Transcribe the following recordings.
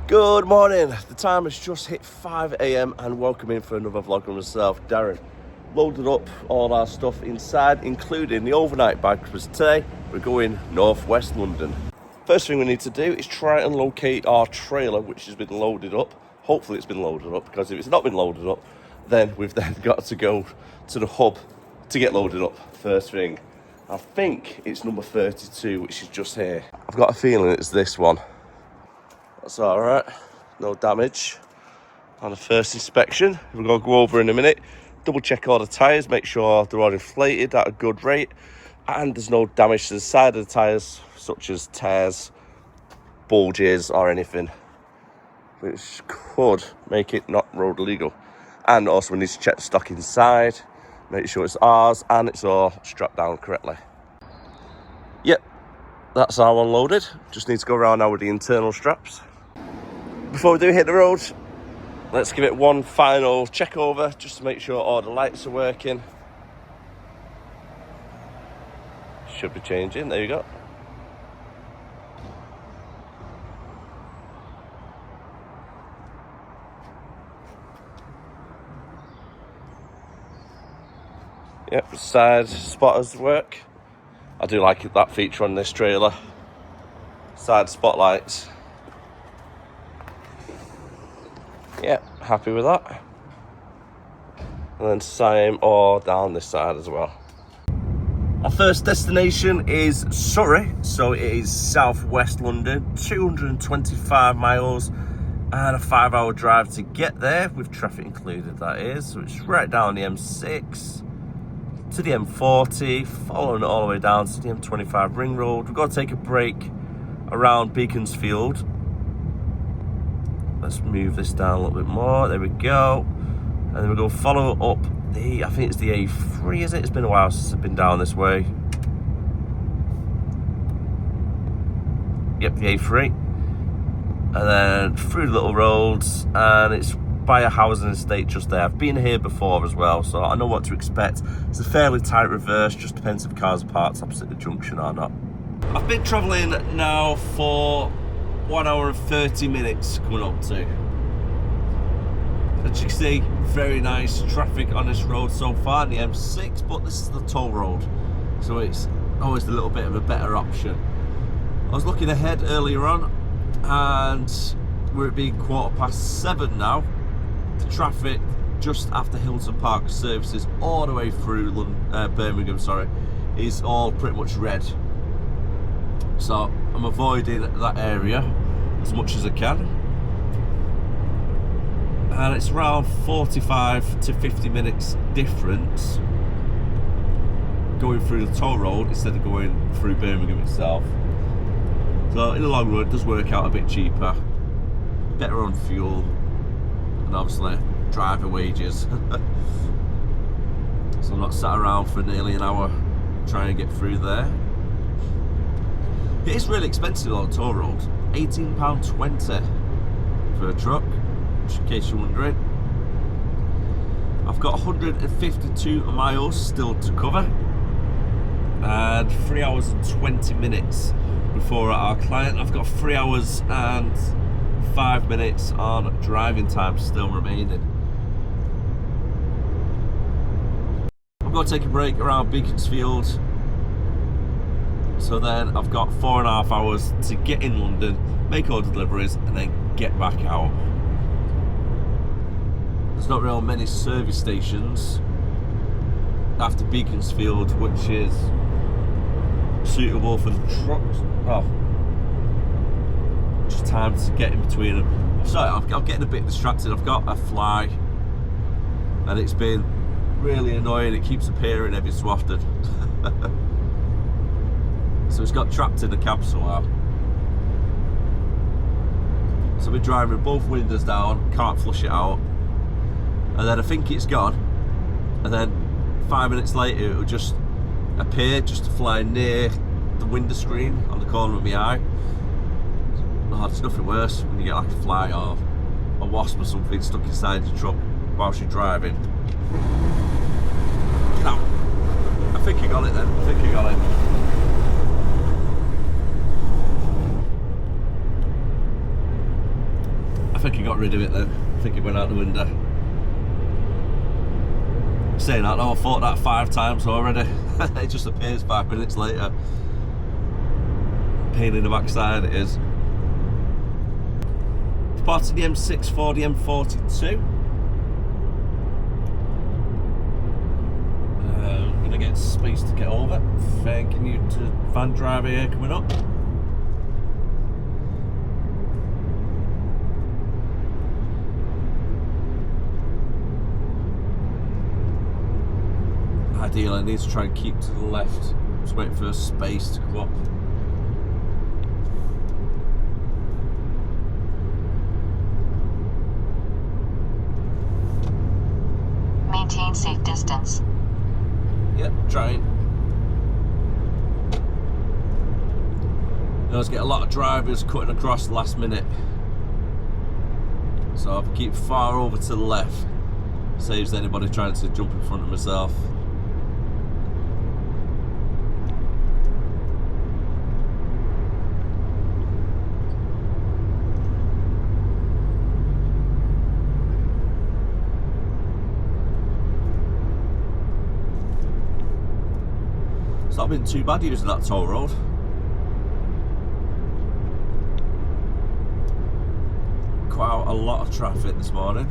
Good morning, the time has just hit 5 AM and welcome in for another vlog from myself, Darren. Loaded up all our stuff inside, including the overnight bag, because today we're going northwest London. First thing we need to do is try and locate our trailer, which has been loaded up. Hopefully it's been loaded up, because if it's not been loaded up, then we've then got to go to the hub to get loaded up first thing. I think it's number 32, which is just here. I've got a feeling it's this one. That's all right, no damage on the first inspection. We're going to go over in a minute, double check all the tyres, make sure they're all inflated at a good rate, and there's no damage to the side of the tyres, such as tears, bulges, or anything, which could make it not road legal. And also we need to check the stock inside, make sure it's ours and it's all strapped down correctly. Yep, that's all unloaded. Just need to go around now with the internal straps. Before we do hit the road, let's give it one final check over just to make sure all the lights are working. Should be changing, there you go. Yep, side spotters work. I do like that feature on this trailer. Side spotlights. Yep, happy with that. And then same all down this side as well. Our first destination is Surrey, so it is southwest London, 225 miles and a 5-hour drive to get there, with traffic included, that is. So it's right down the M6 to the M40, following it all the way down to the M25 ring road. We've got to take a break around Beaconsfield. Let's move this down a little bit more, there we go. And then we'll go follow up the, I think it's the A3, is it? It's been a while since I've been down this way. Yep, the A3. And then through the little roads, and it's by a housing estate just there. I've been here before as well, so I know what to expect. It's a fairly tight reverse, just depends if cars are parked opposite the junction or not. I've been travelling now for 1 hour and 30 minutes coming up to. As you can see, very nice traffic on this road so far, the M6, but this is the toll road, so it's always a little bit of a better option. I was looking ahead earlier on, and we're being 7:15 now. The traffic just after Hilton Park services all the way through Birmingham, is all pretty much red. So I'm avoiding that area as much as I can. And it's around 45 to 50 minutes difference going through the toll road instead of going through Birmingham itself. So in the long run it does work out a bit cheaper, better on fuel, and obviously driver wages. So I'm not sat around for nearly an hour trying to get through there. It is really expensive on the toll road, £18.20 for a truck, just in case you're wondering. I've got 152 miles still to cover, and 3 hours and 20 minutes before our client. I've got 3 hours and 5 minutes on driving time still remaining. I'm going to take a break around Beaconsfield, so then I've got 4.5 hours to get in London, make all deliveries, and then get back out. There's not really many service stations after Beaconsfield which is suitable for the trucks. Oh, just time to get in between them. Sorry, I'm getting a bit distracted. I've got a fly and it's been really annoying. It keeps appearing every so often. So it's got trapped in the cab somehow. So we're driving with both windows down, can't flush it out. And then I think it's gone. And then 5 minutes later, it'll just appear just to fly near the window screen on the corner of my eye. Oh, there's nothing worse when you get like a fly or a wasp or something stuck inside your truck whilst you're driving. Now, I think you got it then. I think you got it. I think he got rid of it then. I think it went out the window. Saying that, no, I thought that 5 times already. It just appears 5 minutes later. Pain in the backside it is. Part of the M6 for the M42. I'm gonna get space to get over. Thanking you to van driver here coming up. Ideally, I need to try and keep to the left. Just waiting for space to come up. Maintain safe distance. Yep, trying. You always get a lot of drivers cutting across last minute. So if I keep far over to the left, saves anybody trying to jump in front of myself. It's not been too bad using that toll road. Quite a lot of traffic this morning.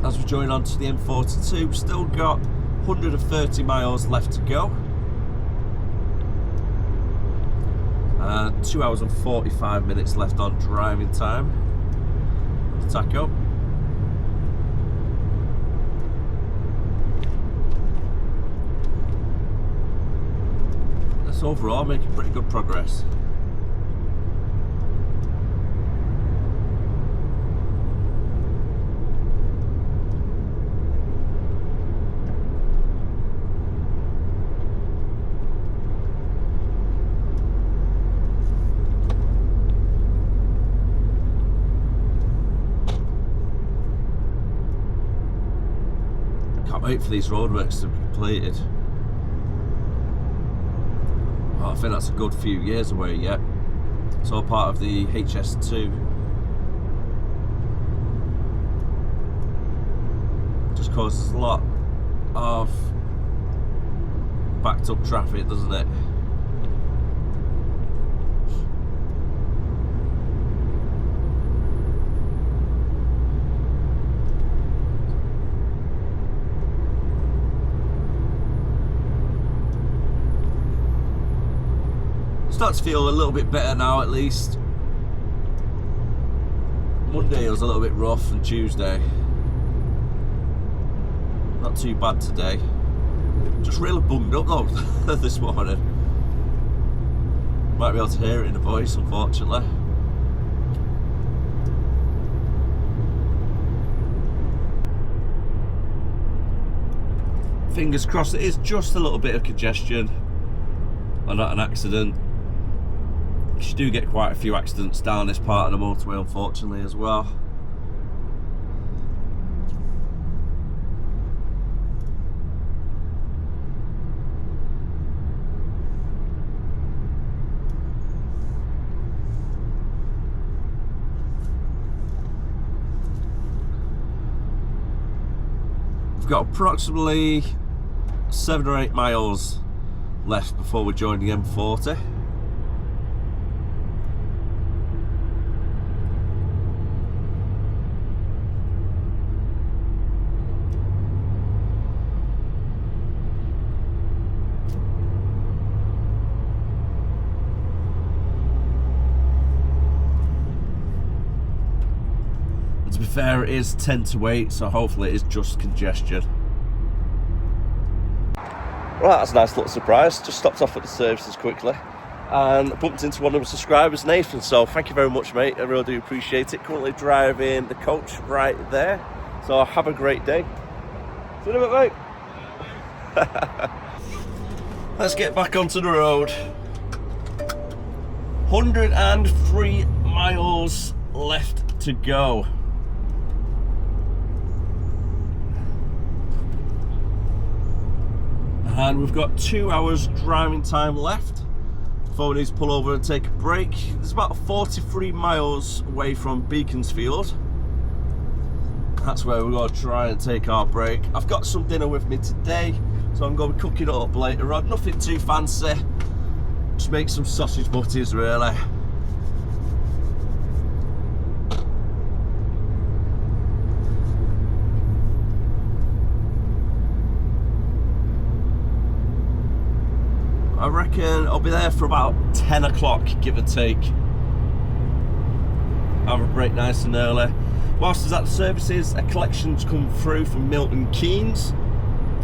As we join on to the M42, still got 130 miles left to go. And 2 hours and 45 minutes left on driving time. Taco. That's overall making pretty good progress. Can't wait for these roadworks to be completed. Well, I think that's a good few years away yet. It's all part of the HS2. Just causes a lot of backed up traffic, doesn't it? Starts to feel a little bit better now, at least. Monday was a little bit rough, and Tuesday not too bad today. Just really bummed up though this morning. Might be able to hear it in the voice, unfortunately. Fingers crossed it is just a little bit of congestion and not an accident. You do get quite a few accidents down this part of the motorway, unfortunately, as well. We've got approximately 7 or 8 miles left before we join the M40. To be fair, it is 10 to 8, so hopefully it is just congestion. Right, that's a nice little surprise. Just stopped off at the services quickly and bumped into one of the subscribers, Nathan. So thank you very much, mate. I really do appreciate it. Currently driving the coach right there. So have a great day. See you in a bit, mate. Let's get back onto the road. 103 miles left to go. And we've got 2 hours driving time left. before we need to pull over and take a break. It's about 43 miles away from Beaconsfield. That's where we're going to try and take our break. I've got some dinner with me today, so I'm going to be cooking it up later on. Nothing too fancy. Just make some sausage butties, really. I reckon I'll be there for about 10 o'clock, give or take. Have a break nice and early. Whilst there's at the services, a collection's come through from Milton Keynes.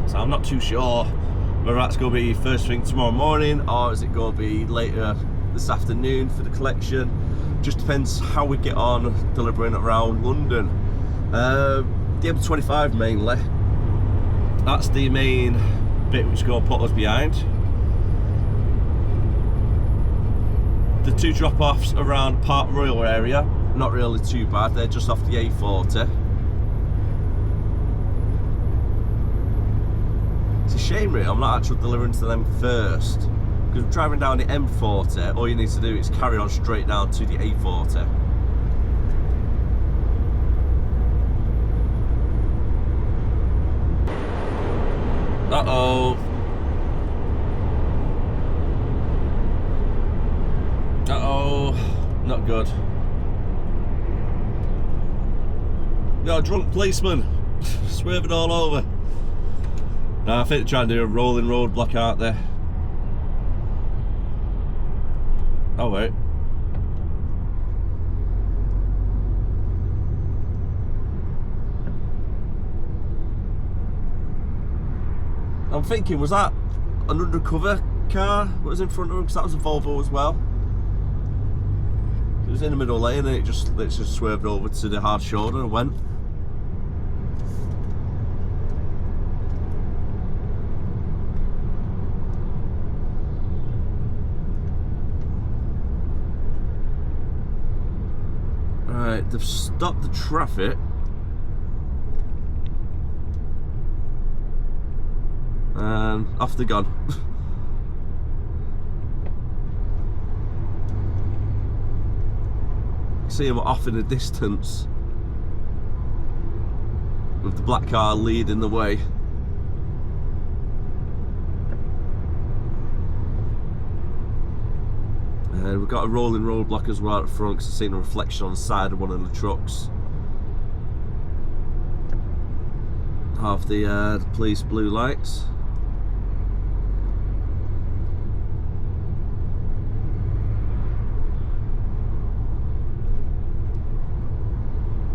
So I'm not too sure whether that's going to be first thing tomorrow morning or is it going to be later this afternoon for the collection. Just depends how we get on delivering around London. The M25 mainly. That's the main bit which is going to put us behind. The two drop-offs around Park Royal area, not really too bad. They're just off the A40. It's a shame really I'm not actually delivering to them first, because driving down the M40, all you need to do is carry on straight down to the A40. Uh-oh. Uh-oh, not good. Got a drunk policeman swerving all over. Nah, I think they're trying to do a rolling roadblock, aren't they? Oh wait. I'm thinking, was that an undercover car that was in front of him? Because that was a Volvo as well. It was in the middle lane and it just literally swerved over to the hard shoulder and went. Right, they've stopped the traffic. And off they're gone. See him off in the distance with the black car leading the way. And we've got a rolling roadblock as well at the front because I've seen a reflection on the side of one of the trucks. Half the police blue lights.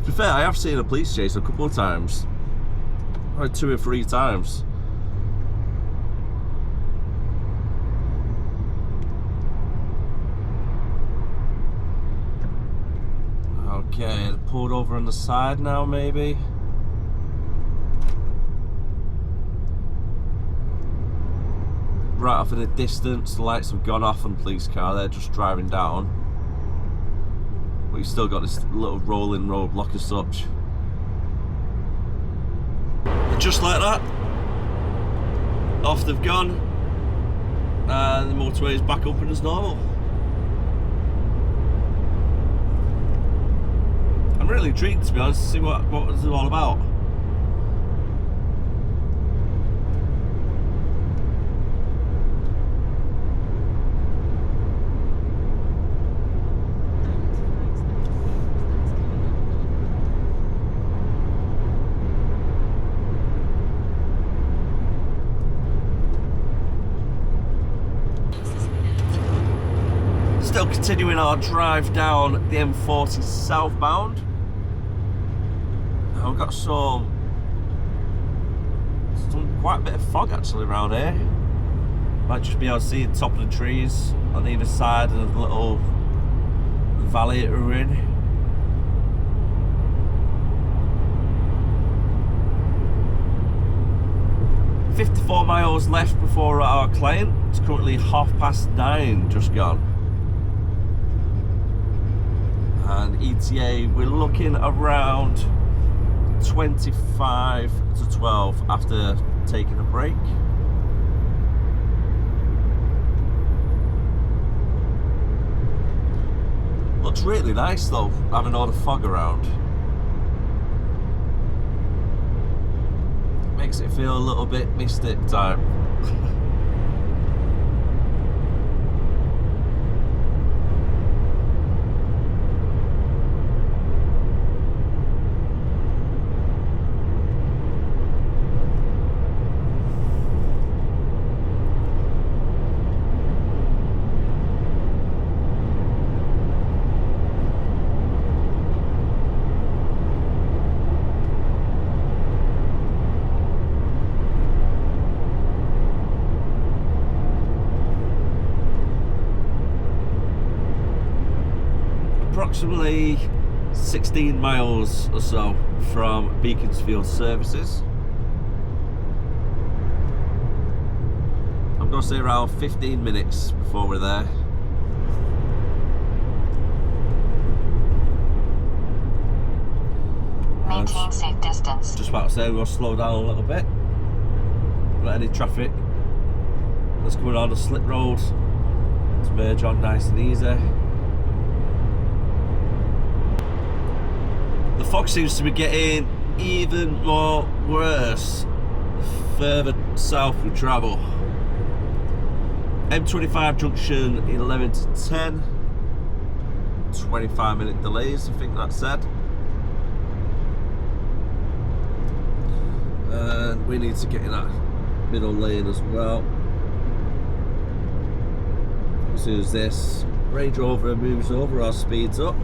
To be fair, I have seen a police chase a couple of times. Like 2 or 3 times. Okay, pulled over on the side now maybe. Right off in the distance, the lights have gone off on the police car, they're just driving down. But you've still got this little rolling roadblock as such. And just like that, off they've gone, and the motorway is back open as normal. I'm really intrigued, to be honest, to see what it's all about. Still continuing our drive down the M40 southbound. We've got some quite a bit of fog actually around here. Might just be able to see the top of the trees on either side of the little valley that we're in. "54 miles left before our client. It's currently 9:30 just gone. And ETA, we're looking around 25 to 12 after taking a break. It's really nice though, having all the fog around. Makes it feel a little bit mystic time. Approximately 16 miles or so from Beaconsfield Services. I'm going to say around 15 minutes before we're there. Maintain safe distance. Just about to say we're going to slow down a little bit. Not any traffic. Let's go on the slip road to merge on nice and easy. The fog seems to be getting even more worse the further south we travel. M25 junction 11 to 10. 25-minute delays, I think that said. And we need to get in that middle lane as well. As soon as this Range Rover moves over, our speeds up.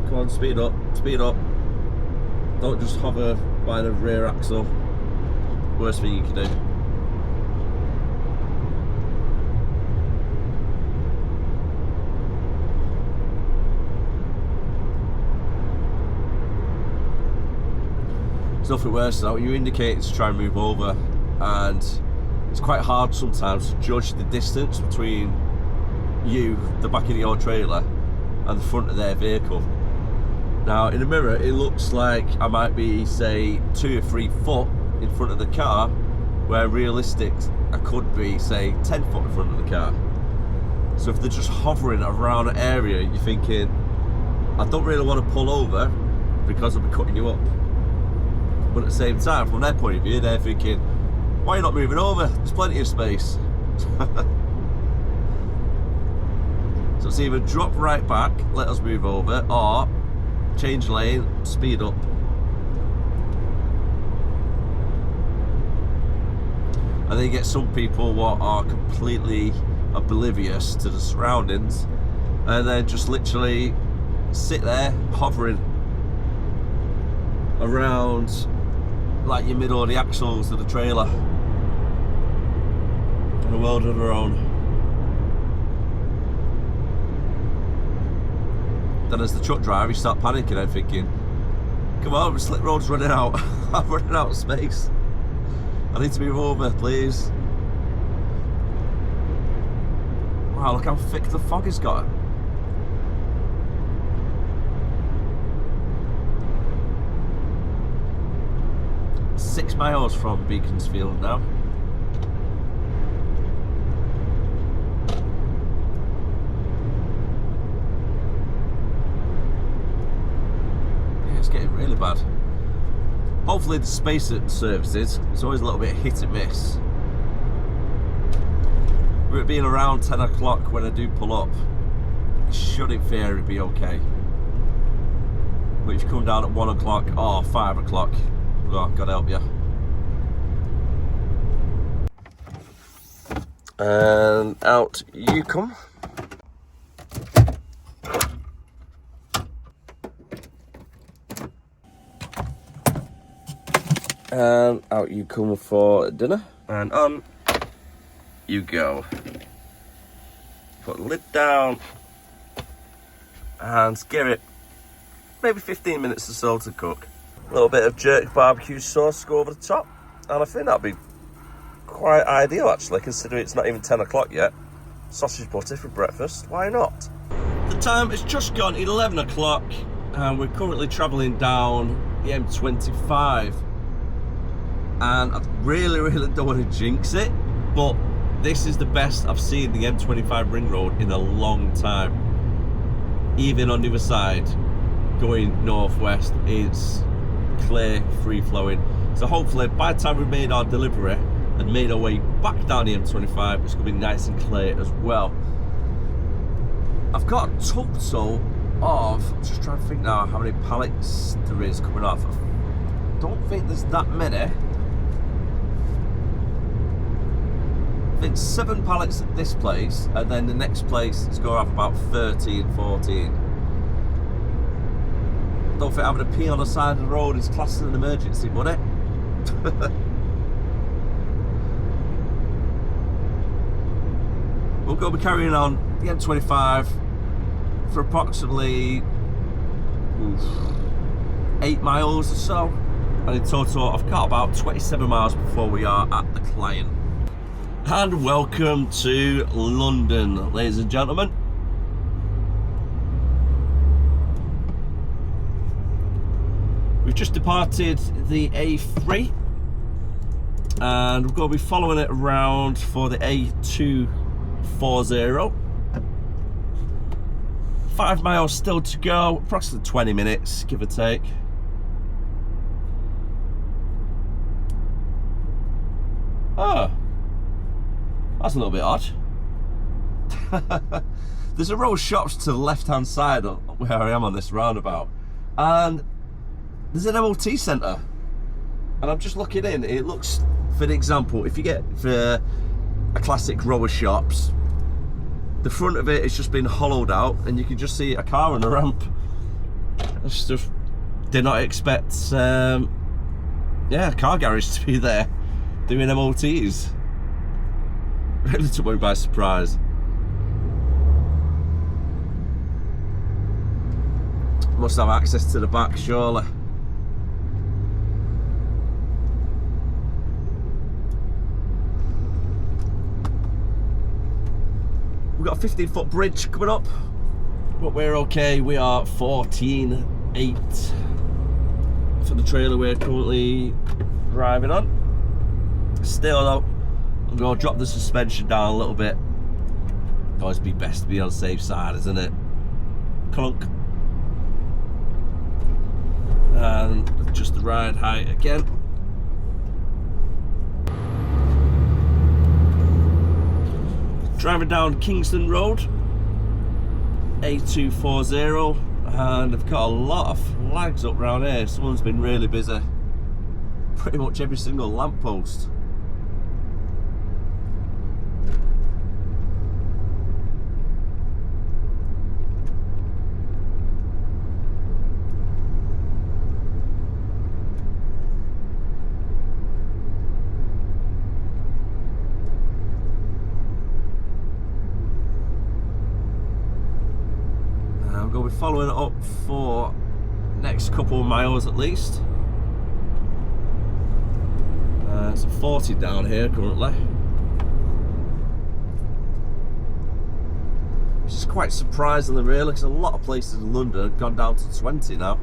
Come on, speed up, speed up. Don't just hover by the rear axle. Worst thing you can do. There's nothing worse than you indicate to try and move over, and it's quite hard sometimes to judge the distance between you, the back of your trailer, and the front of their vehicle. Now in the mirror it looks like I might be, say, 2 or 3 foot in front of the car, where realistic I could be, say, 10 foot in front of the car. So if they're just hovering around an area, you're thinking, I don't really want to pull over because I'll be cutting you up. But at the same time, from their point of view, they're thinking, why are you not moving over? There's plenty of space. So it's either drop right back, let us move over, or change lane, speed up. And then you get some people what are completely oblivious to the surroundings, and then just literally sit there hovering around like your middle of the axles of the trailer in a world of their own. Then as the truck driver, you start panicking and thinking, come on, slip road's running out. I'm running out of space. I need to move over, please. Wow, look how thick the fog has got. Six miles from Beaconsfield now. Yeah, it's getting really bad. Hopefully the space at services, it's always a little bit hit and miss. With it being around 10 o'clock when I do pull up, it should in theory be okay. But if you come down at 1 o'clock or 5 o'clock, oh, God help you. And out you come. And out you come for dinner. And on you go. Put the lid down and give it maybe 15 minutes or so to cook. A little bit of jerk barbecue sauce to go over the top, and I think that'd be quite ideal actually, considering it's not even 10 o'clock yet. Sausage butter for breakfast, why not? The time has just gone 11 o'clock and we're currently travelling down the M25 and I really don't want to jinx it, but this is the best I've seen the M25 ring road in a long time. Even on the other side, going northwest, it's clear, free flowing. So hopefully by the time we've made our delivery and made our way back down the M25, it's going to be nice and clear as well. I've got a total of, I'm just trying to think now how many pallets there is coming off. I don't think there's that many. I think 7 pallets at this place, and then the next place is going off about 13, 14. I don't think having a pee on the side of the road is classed as an emergency, would it? We're going to be carrying on the M25 for approximately 8 miles or so, and in total I've got about 27 miles before we are at the client. And welcome to London, ladies and gentlemen. We've just departed the A3 and we're going to be following it around for the A240. 5 miles still to go, approximately 20 minutes, give or take. Oh, that's a little bit odd. There's a row of shops to the left-hand side of where I am on this roundabout, and there's an MOT centre. And I'm just looking in, it looks, for an example, if you get for a classic row of shops, the front of it has just been hollowed out and you can just see a car on the ramp. It's just, did not expect a car garage to be there doing MOTs. Really took me by surprise. Must have access to the back, surely. We've got a 15-foot bridge coming up, but we're okay. We are 14.8 for the trailer we're currently driving on. Still though, I'm going to drop the suspension down a little bit. Always be best to be on the safe side, isn't it? Clunk. And adjust the ride height again. Driving down Kingston Road, A240, and I've got a lot of flags up around here. Someone's been really busy. Pretty much every single lamppost. We'll be following it up for next couple of miles at least. It's a 40 down here currently, which is quite surprisingly really, because a lot of places in London have gone down to 20 now.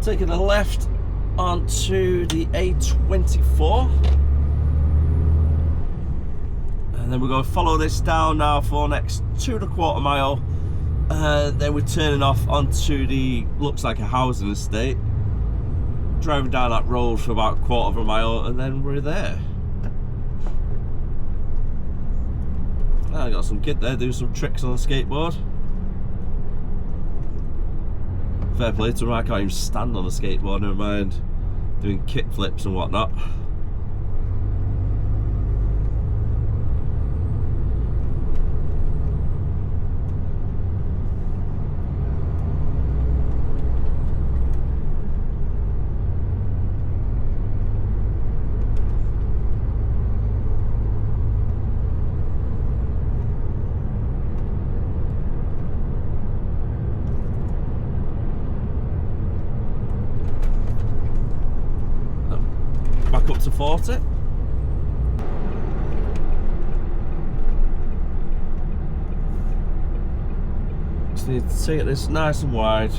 Taking a left onto the A24, and then we're going to follow this down now for the next 2¼ mile, and then we're turning off onto the, looks like a housing estate, driving down that road for about 1/4 mile, and then we're there. I got some kid there doing some tricks on the skateboard. Fair play to him, I can't even stand on a skateboard, never mind doing kick flips and whatnot. support it. Just need to take this nice and wide.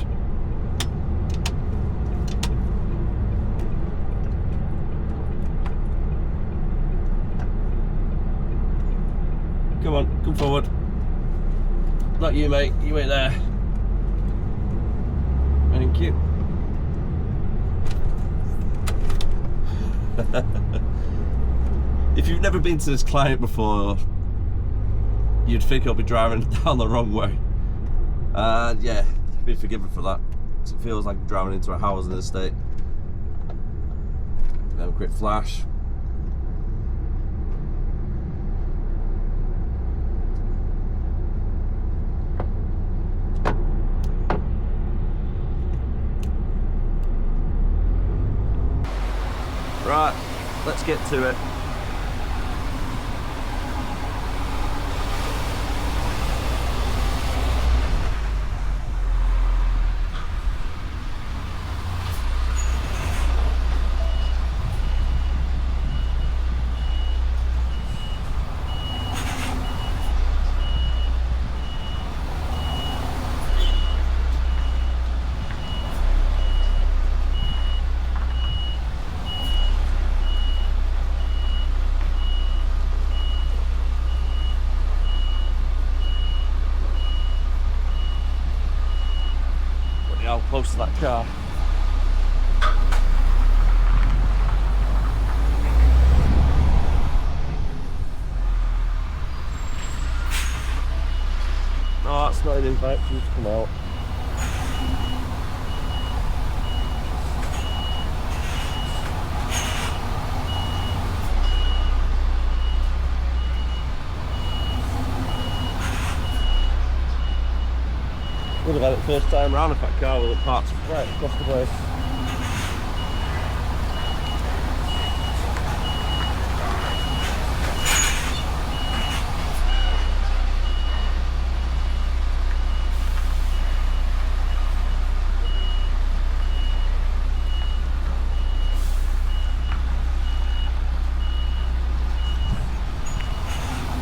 Come on, come forward. Not you, mate. You wait there. Thank you. If you've never been to this client before, you'd think I'll be driving down the wrong way. And yeah, be forgiven for that. It feels like driving into a housing estate. Then a quick flash. Right, let's get to it. How close to that car. No, that's not an invite for you to come out. Would have had it first time round if that car would have parked right across the place.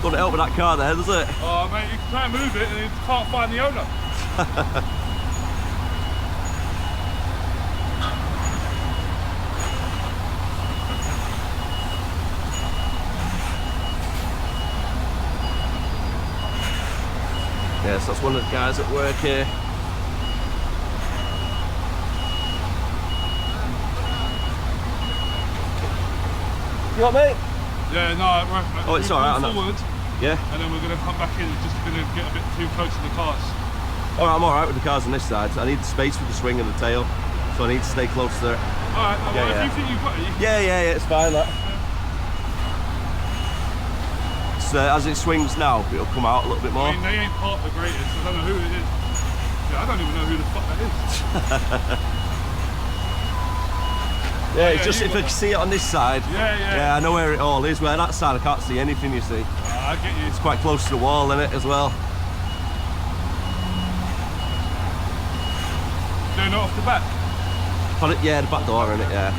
Doesn't help with that car there, does it? Oh mate, you can try and move it and you can't find the owner. Yes, that's one of the guys at work here. You got me? Yeah, no, Oh, it's alright, I know. forward, Yeah? and then we're going to come back in. It's just going to get a bit too close to the cars. Alright, I'm alright with the cars on this side. I need space for the swing and the tail, so I need to stay close to it. Alright, no, Yeah, well, yeah. if you think you've got it, you can... Yeah, it's fine, that. So as it swings now, it'll come out a little bit more. I mean, they ain't part of the greatest. I don't know who it is. Yeah, I don't even know who the fuck that is. Yeah, it's just if I can see it on this side. Yeah. Yeah, I know where it all is. Where that side, I can't see anything, you see. I get you. It's quite close to the wall, isn't it, as well? Doing it off the back. Got it, yeah, the back door, in it, yeah.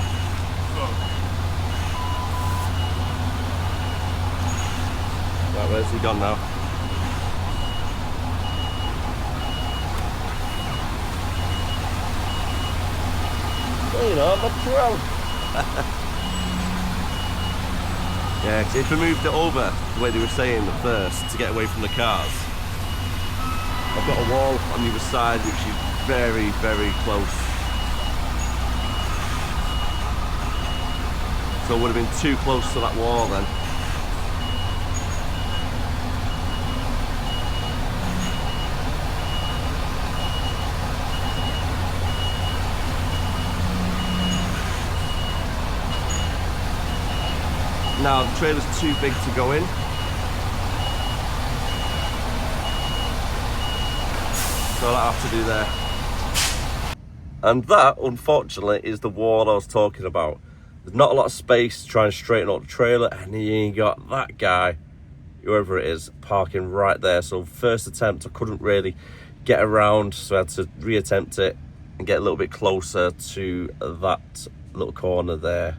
Right, where's he gone now? Well, you know, I'm not sure. Yeah, 'cause if we moved it over the way they were saying at first to get away from the cars, I've got a wall on the other side which is very, very close. So it would have been too close to that wall then. Now the trailer's too big to go in. So I'll have to do there. And that, unfortunately, is the wall I was talking about. There's not a lot of space to try and straighten up the trailer, and you got that guy, whoever it is, parking right there. So first attempt, I couldn't really get around, so I had to reattempt it and get a little bit closer to that little corner there.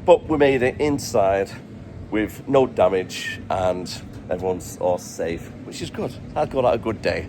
But we made it inside with no damage and everyone's all safe, which is good. I call that a good day.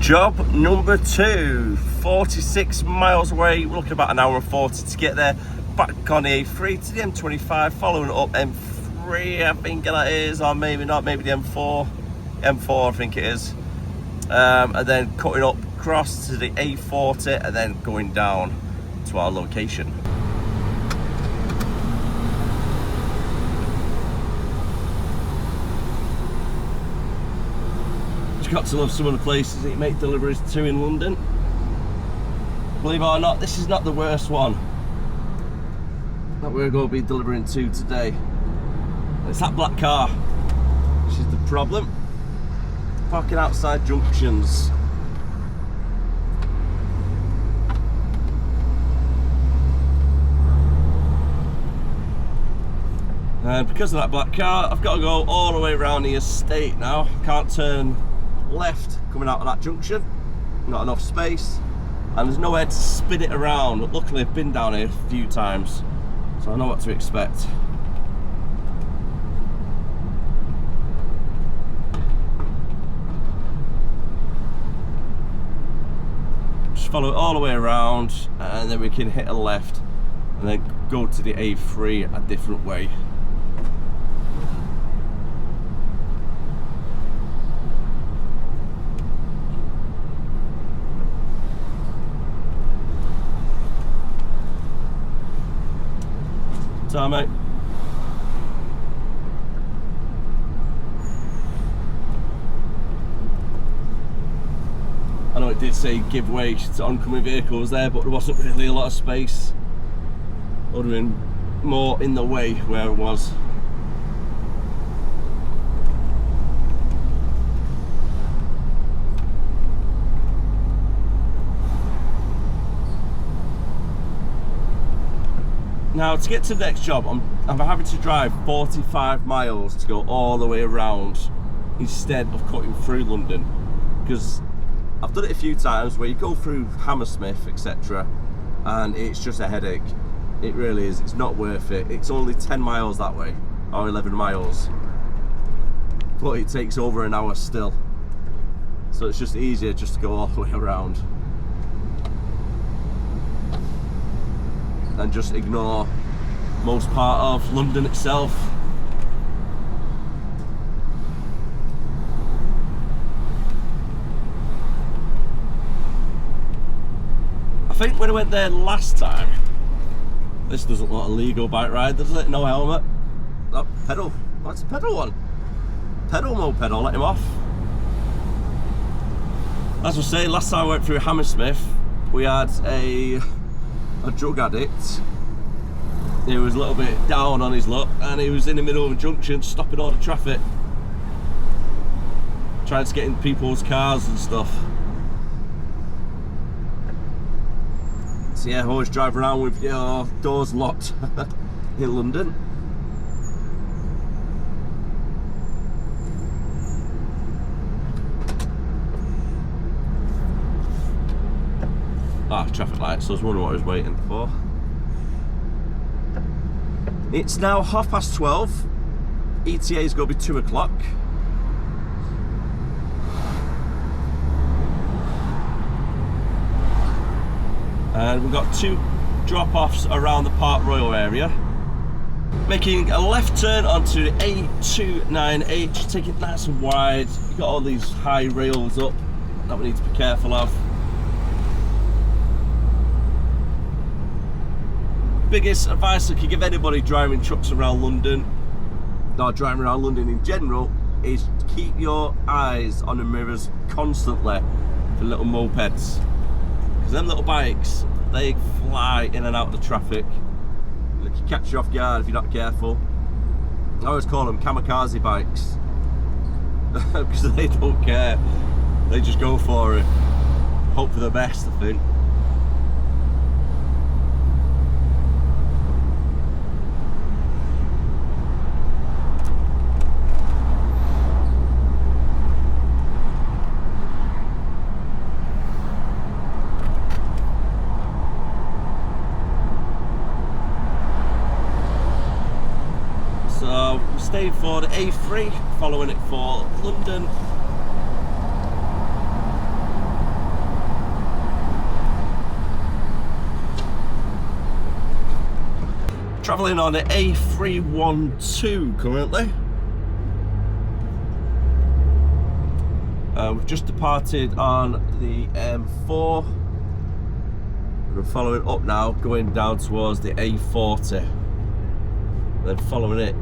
Job number 2, 46 miles away. We're looking about an hour and 40 to get there. Back on the A3 to the M25, following up M3, I think that is, or maybe not, maybe the M4. M4, I think it is. And then cutting up across to the A40 and then going down to our location. Got to love some of the places that you make deliveries to in London. Believe it or not, this is not the worst one that we're going to be delivering to today. It's that black car, which is the problem. Parking outside junctions. And because of that black car, I've got to go all the way around the estate now. Can't turn left coming out of that junction, not enough space, and there's nowhere to spin it around. But luckily I've been down here a few times, so I know what to expect. Just follow it all the way around and then we can hit a left and then go to the A3 a different way. Time, mate. I know it did say give way to oncoming vehicles there, but there wasn't really a lot of space. Would have been more in the way where it was. Now to get to the next job, I'm having to drive 45 miles to go all the way around instead of cutting through London, because I've done it a few times where you go through Hammersmith, etc., and it's just a headache. It really is. It's not worth it. It's only 10 miles that way, or 11 miles, but it takes over an hour still, so it's just easier just to go all the way around and just ignore most part of London itself. I think when I went there last time, this doesn't look a legal bike ride, does it? No helmet. Oh, pedal. What's the pedal one? Pedal moped, I'll let him off. As I say, last time I went through Hammersmith, we had a drug addict. He was a little bit down on his luck and he was in the middle of a junction stopping all the traffic, trying to get in people's cars and stuff. So yeah, always drive around with your doors locked in London. Ah, traffic lights, so I was wondering what I was waiting for. It's now 12:30. ETA is going to be 2 o'clock. And we've got 2 drop-offs around the Park Royal area. Making a left turn onto the A29H, take it nice and wide. You've got all these high rails up that we need to be careful of. Biggest advice I could give anybody driving trucks around London, or driving around London in general, is keep your eyes on the mirrors constantly for little mopeds. Because them little bikes, they fly in and out of the traffic. They can catch you off guard if you're not careful. I always call them kamikaze bikes. Because they don't care. They just go for it. Hope for the best, I think. Stayed for the A3, following it for London. Travelling on the A312 currently. We've just departed on the M4. We're following up now, going down towards the A40. Then following it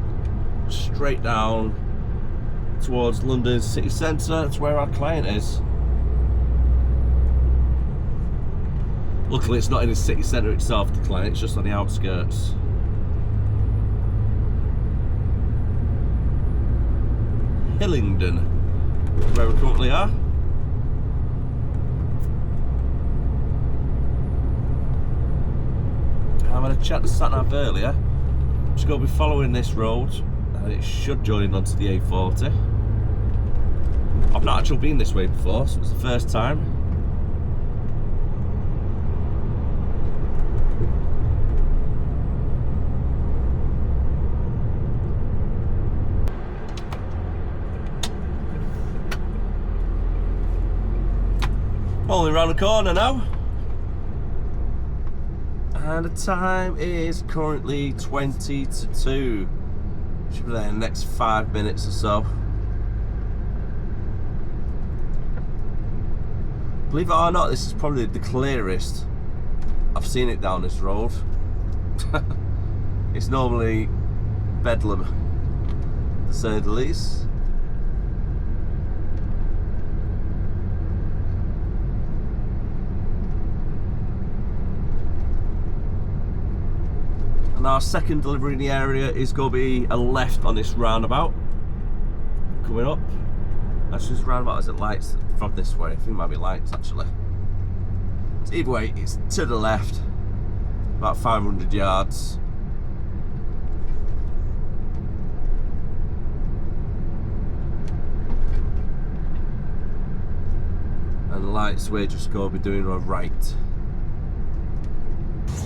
straight down towards London city centre. That's where our client is. Luckily it's not in the city centre itself, the client, it's just on the outskirts. Hillingdon, where we currently are. I'm going to check the sat nav earlier. Just going to be following this road. And it should join onto the A40. I've not actually been this way before, so it's the first time. Only around the corner now. And the time is currently 20 to 2. Should be there in the next 5 minutes or so. Believe it or not, this is probably the clearest I've seen it down this road. It's normally bedlam, to say the least. And our second delivery in the area is going to be a left on this roundabout. Coming up. Actually, this roundabout isn't lights from this way. I think it might be lights actually. So either way, it's to the left. About 500 yards. And the lights we're just going to be doing on right.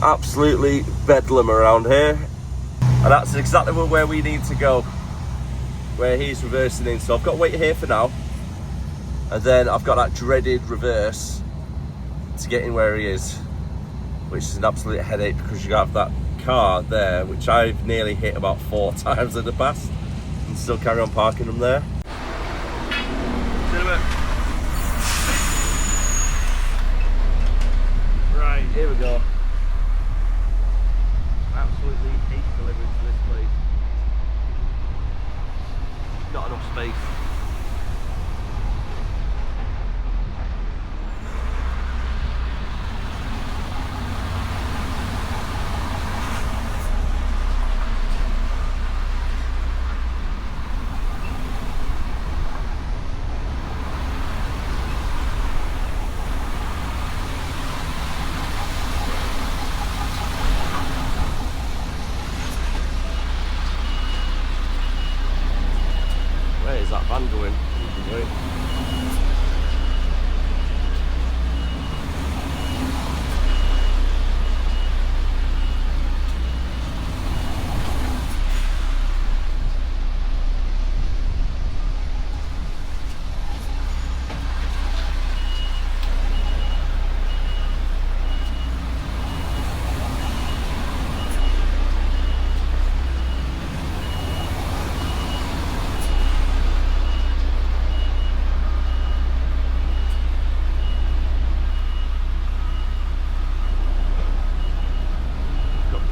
Absolutely bedlam around here, and that's exactly where we need to go, where he's reversing in. So I've got to wait here for now, and then I've got that dreaded reverse to get in where he is, which is an absolute headache because you have that car there, which I've nearly hit about 4 times in the past, and still carry on parking them there. Right, here we go. Absolutely hate delivering to this place. Not enough space.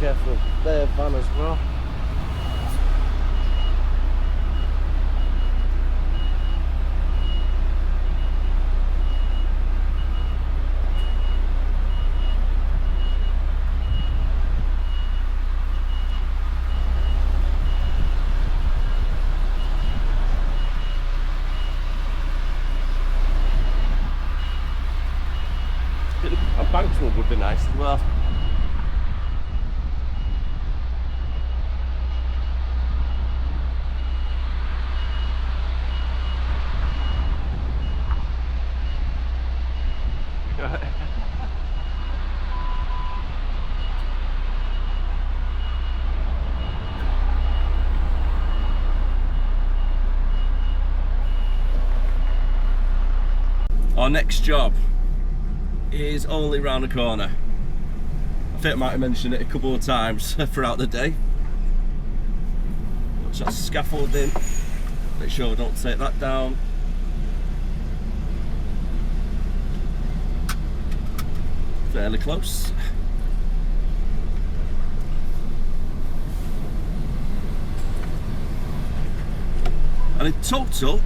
careful of their van as well. A banksman would be nice as well. Our next job is only round the corner. I think I might have mentioned it a couple of times throughout the day. Watch that scaffolding. Make sure we don't take that down. Fairly close. And in total,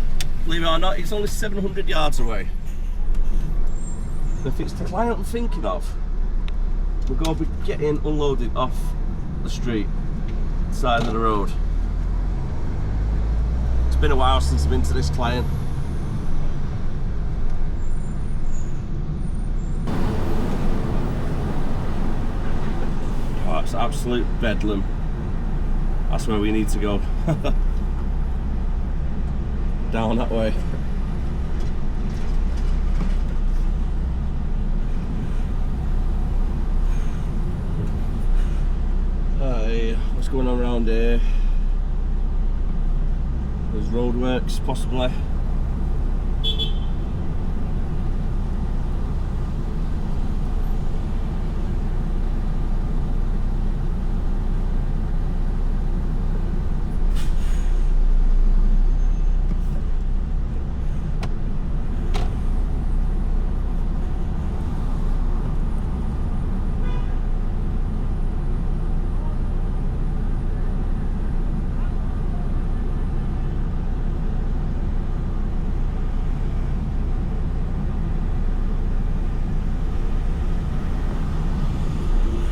believe it or not, it's only 700 yards away. If it's the client I'm thinking of, we're going to be getting unloaded off the street, side of the road. It's been a while since I've been to this client. Oh, it's absolute bedlam. That's where we need to go. Down that way. What's going on around here? There's roadworks, possibly.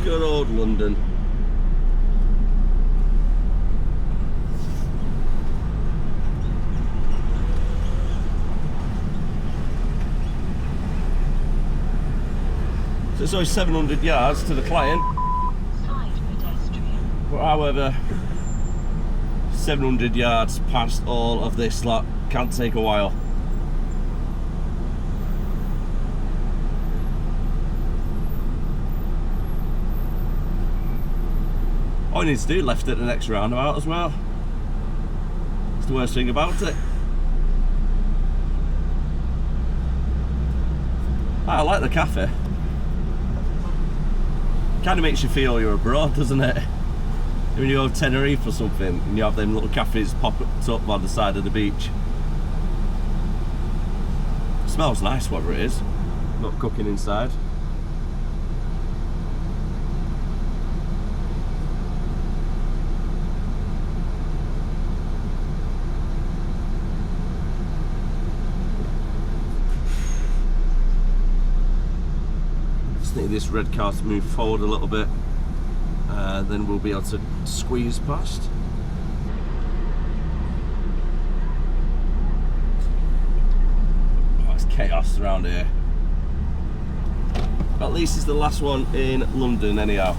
Good old London. So it's only 700 yards to the client. But however, 700 yards past all of this lot can take a while. All you need to do, left at the next roundabout as well. It's the worst thing about it. I like the cafe. Kind of makes you feel you're abroad, doesn't it? When you go to Tenerife or something and you have them little cafes pop up on the side of the beach. It smells nice, whatever it is. Not cooking inside. Need this red car to move forward a little bit, then we'll be able to squeeze past. Oh, it's chaos around here. At least it's the last one in London anyhow.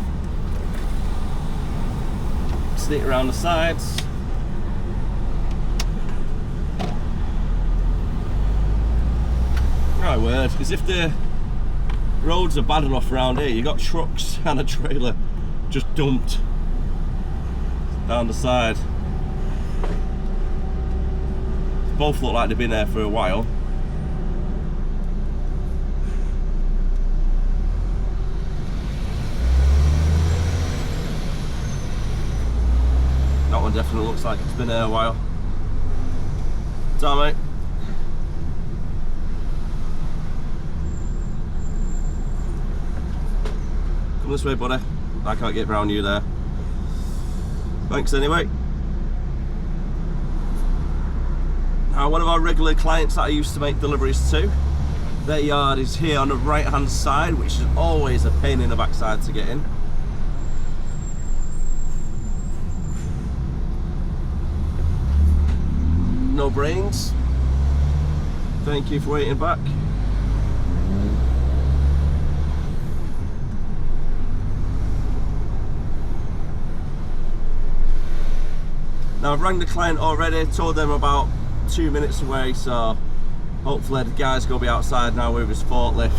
Sneak around the sides. My word, as if the roads are bad enough around here, you got trucks and a trailer just dumped down the side. Both look like they've been there for a while. That one definitely looks like it's been there a while. Ta, mate. Come this way, buddy. I can't get around you there. Thanks anyway. Now, one of our regular clients that I used to make deliveries to, their yard is here on the right hand side, which is always a pain in the backside to get in. No brains. Thank you for waiting back. Now I've rang the client already, told them about 2 minutes away, so hopefully the guy's going to be outside now with his forklift.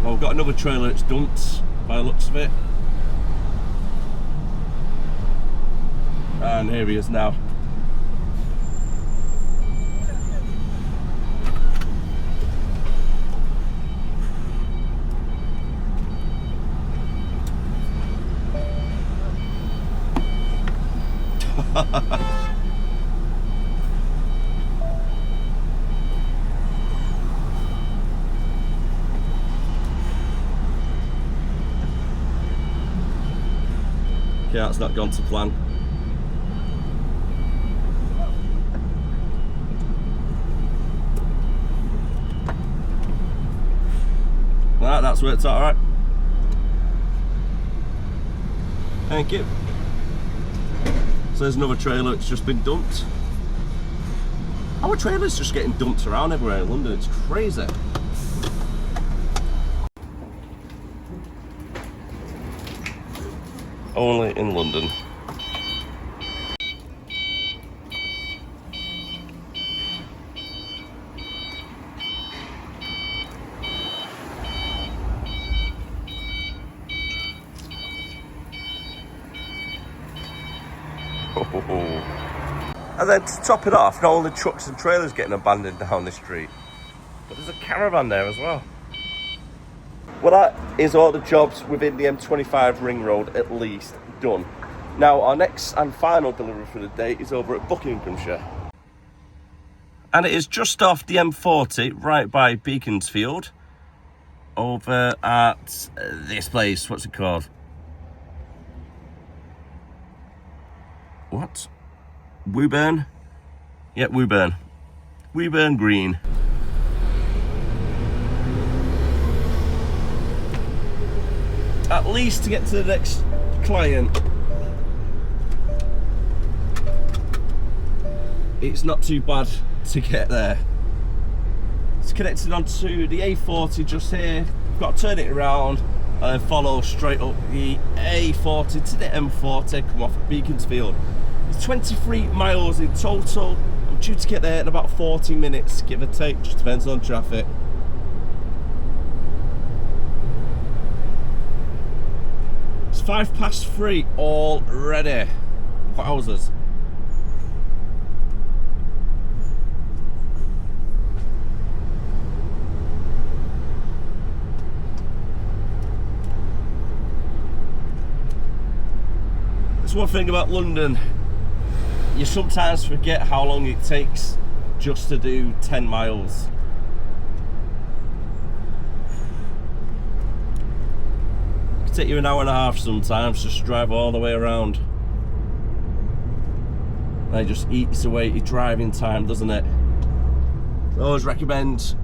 Well, we've got another trailer that's dumped by the looks of it. And here he is now. Yeah, it's not gone to plan. Right, that's worked out alright. Thank you. So there's another trailer that's just been dumped. Our trailer's just getting dumped around everywhere in London, it's crazy. Only in London. And then to top it off, not only trucks and trailers getting abandoned down the street, but there's a caravan there as well. Well, that is all the jobs within the M25 ring road at least done. Now, our next and final delivery for the day is over at Buckinghamshire. And it is just off the M40, right by Beaconsfield, over at this place. What's it called? What? Woburn? Yep, Woburn. Woburn Green. At least to get to the next client, it's not too bad to get there. It's connected onto the A40 just here. Got to turn it around and then follow straight up the A40 to the M40, come off at Beaconsfield. It's 23 miles in total. I'm due to get there in about 40 minutes, give or take, just depends on traffic. It's 3:05 already. Wowzers. That's one thing about London. You sometimes forget how long it takes just to do 10 miles. It can take you an hour and a half sometimes just to drive all the way around. And it just eats away your driving time, doesn't it? I always recommend,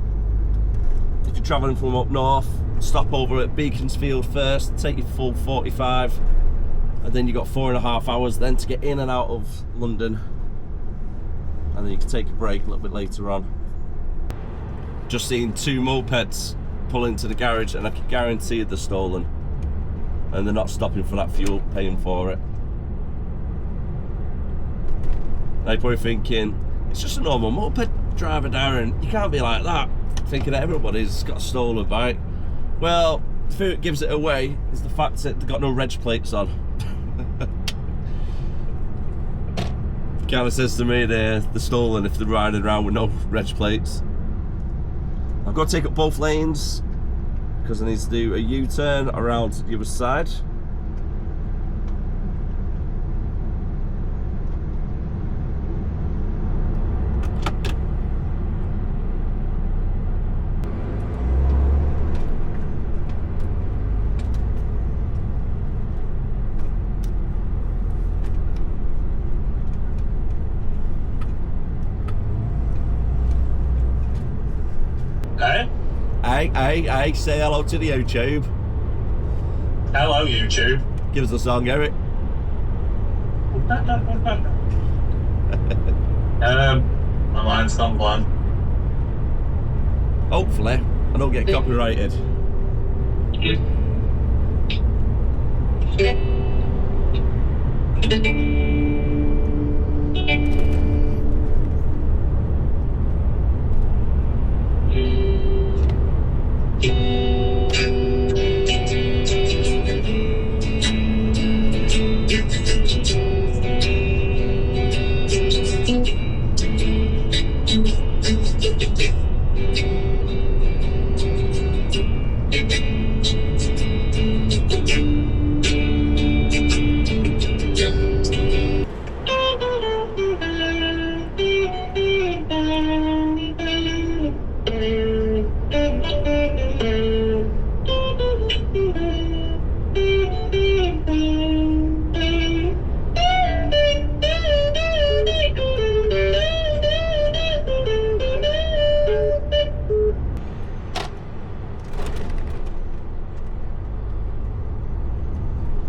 if you're travelling from up north, stop over at Beaconsfield first, take your full 45. And then you've got 4.5 hours then to get in and out of London, and then you can take a break a little bit later on. Just seen 2 mopeds pull into the garage, and I can guarantee they're stolen, and they're not stopping for that fuel, paying for it. Now you're probably thinking, it's just a normal moped driver, Darren, you can't be like that, thinking that everybody's got a stolen bike. Well, the thing that gives it away is the fact that they've got no reg plates on. Kind of says to me they're stolen if they're riding around with no reg plates. I've got to take up both lanes because I need to do a U-turn around to the other side. Hey, say hello to the YouTube. Hello, YouTube. Give us a song, Eric. My line's not one. Hopefully, I don't get copyrighted.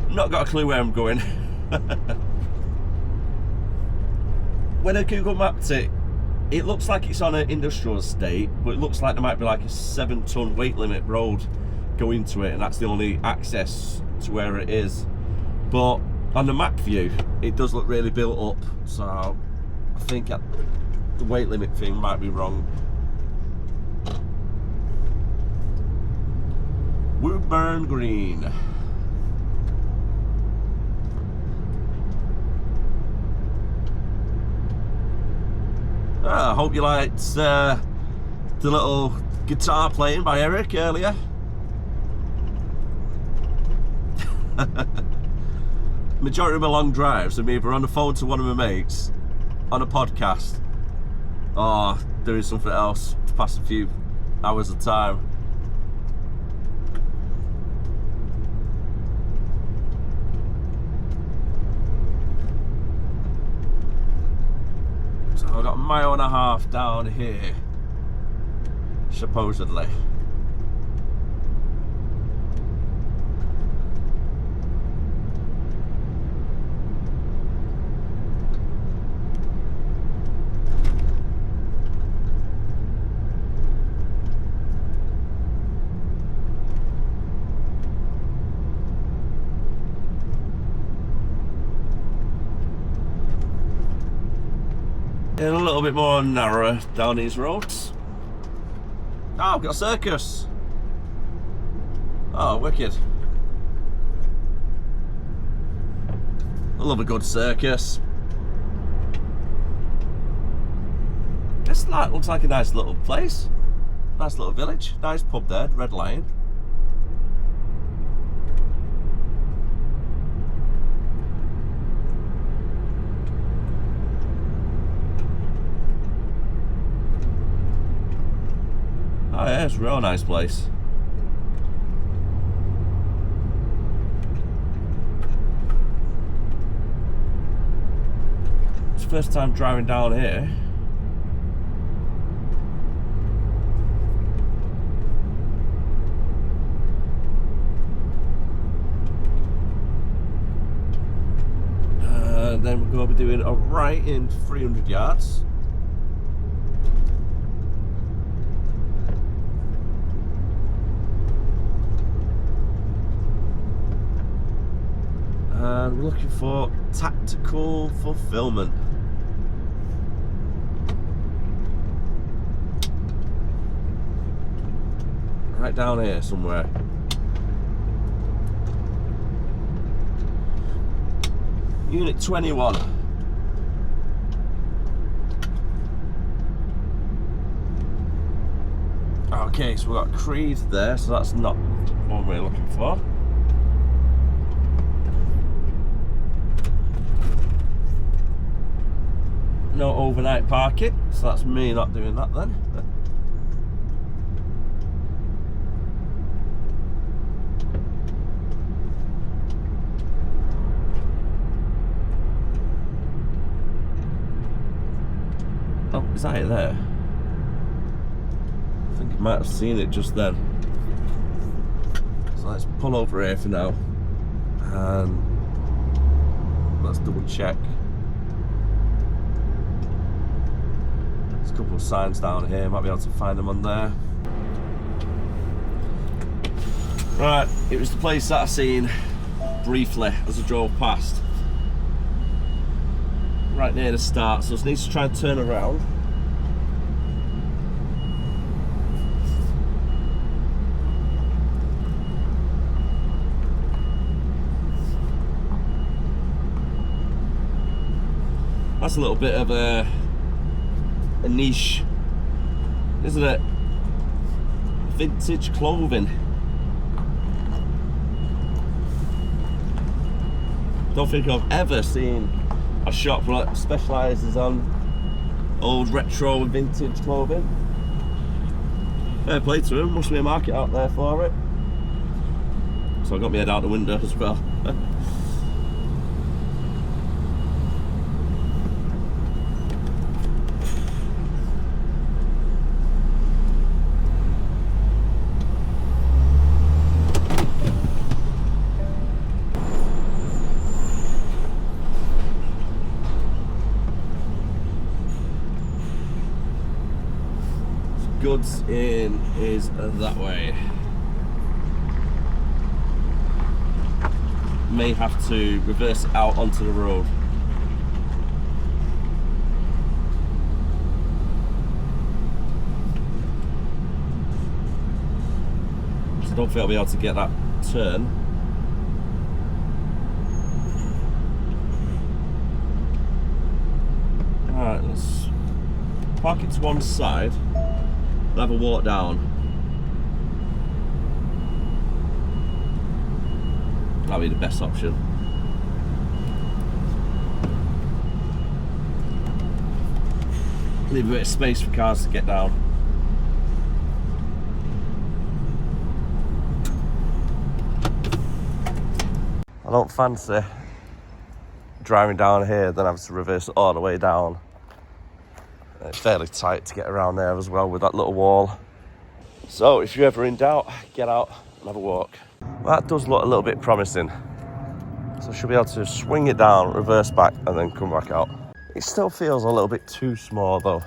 Not got a clue where I'm going. When I Google mapped it, it looks like it's on an industrial estate, but it looks like there might be like a 7-ton weight limit road going to it, and that's the only access to where it is. But on the map view, it does look really built up, so I think the weight limit thing might be wrong. Woodburn Green. I hope you liked the little guitar playing by Eric earlier. Majority of my long drives are either on the phone to one of my mates, on a podcast, or doing something else to pass a few hours of time. So I've got a mile and a half down here, supposedly. And a little bit more narrow down these roads. Oh, I've got a circus. Oh, wicked. I love a good circus. This looks like a nice little place. Nice little village. Nice pub there, Red Lion. Oh yeah, it's a real nice place. It's the first time driving down here. And then we're going to be doing a right in 300 yards. And we're looking for tactical fulfillment. Right down here somewhere. Unit 21. Okay, so we've got Creed there, so that's not what we're looking for. No overnight parking, so that's me not doing that then. Oh, is that it there? I think might have seen it just then. So let's pull over here for now and let's double check. There's a couple of signs down here, might be able to find them on there. Right, it was the place that I seen briefly as I drove past. Right near the start, so I just need to try and turn around. That's a little bit of a niche, isn't it? Vintage clothing. Don't think I've ever seen a shop that specialises on old retro and vintage clothing. Fair play to them, must be a market out there for it. So I got my head out the window as well. Goods in is that way. May have to reverse it out onto the road. So I don't think I'll be able to get that turn. Alright, let's park it to one side. Have a walk down. That'll be the best option. Leave a bit of space for cars to get down. I don't fancy driving down here, then having to reverse it all the way down. It's fairly tight to get around there as well with that little wall. So if you're ever in doubt, get out and have a walk. Well, that does look a little bit promising. So I should be able to swing it down, reverse back and then come back out. It still feels a little bit too small though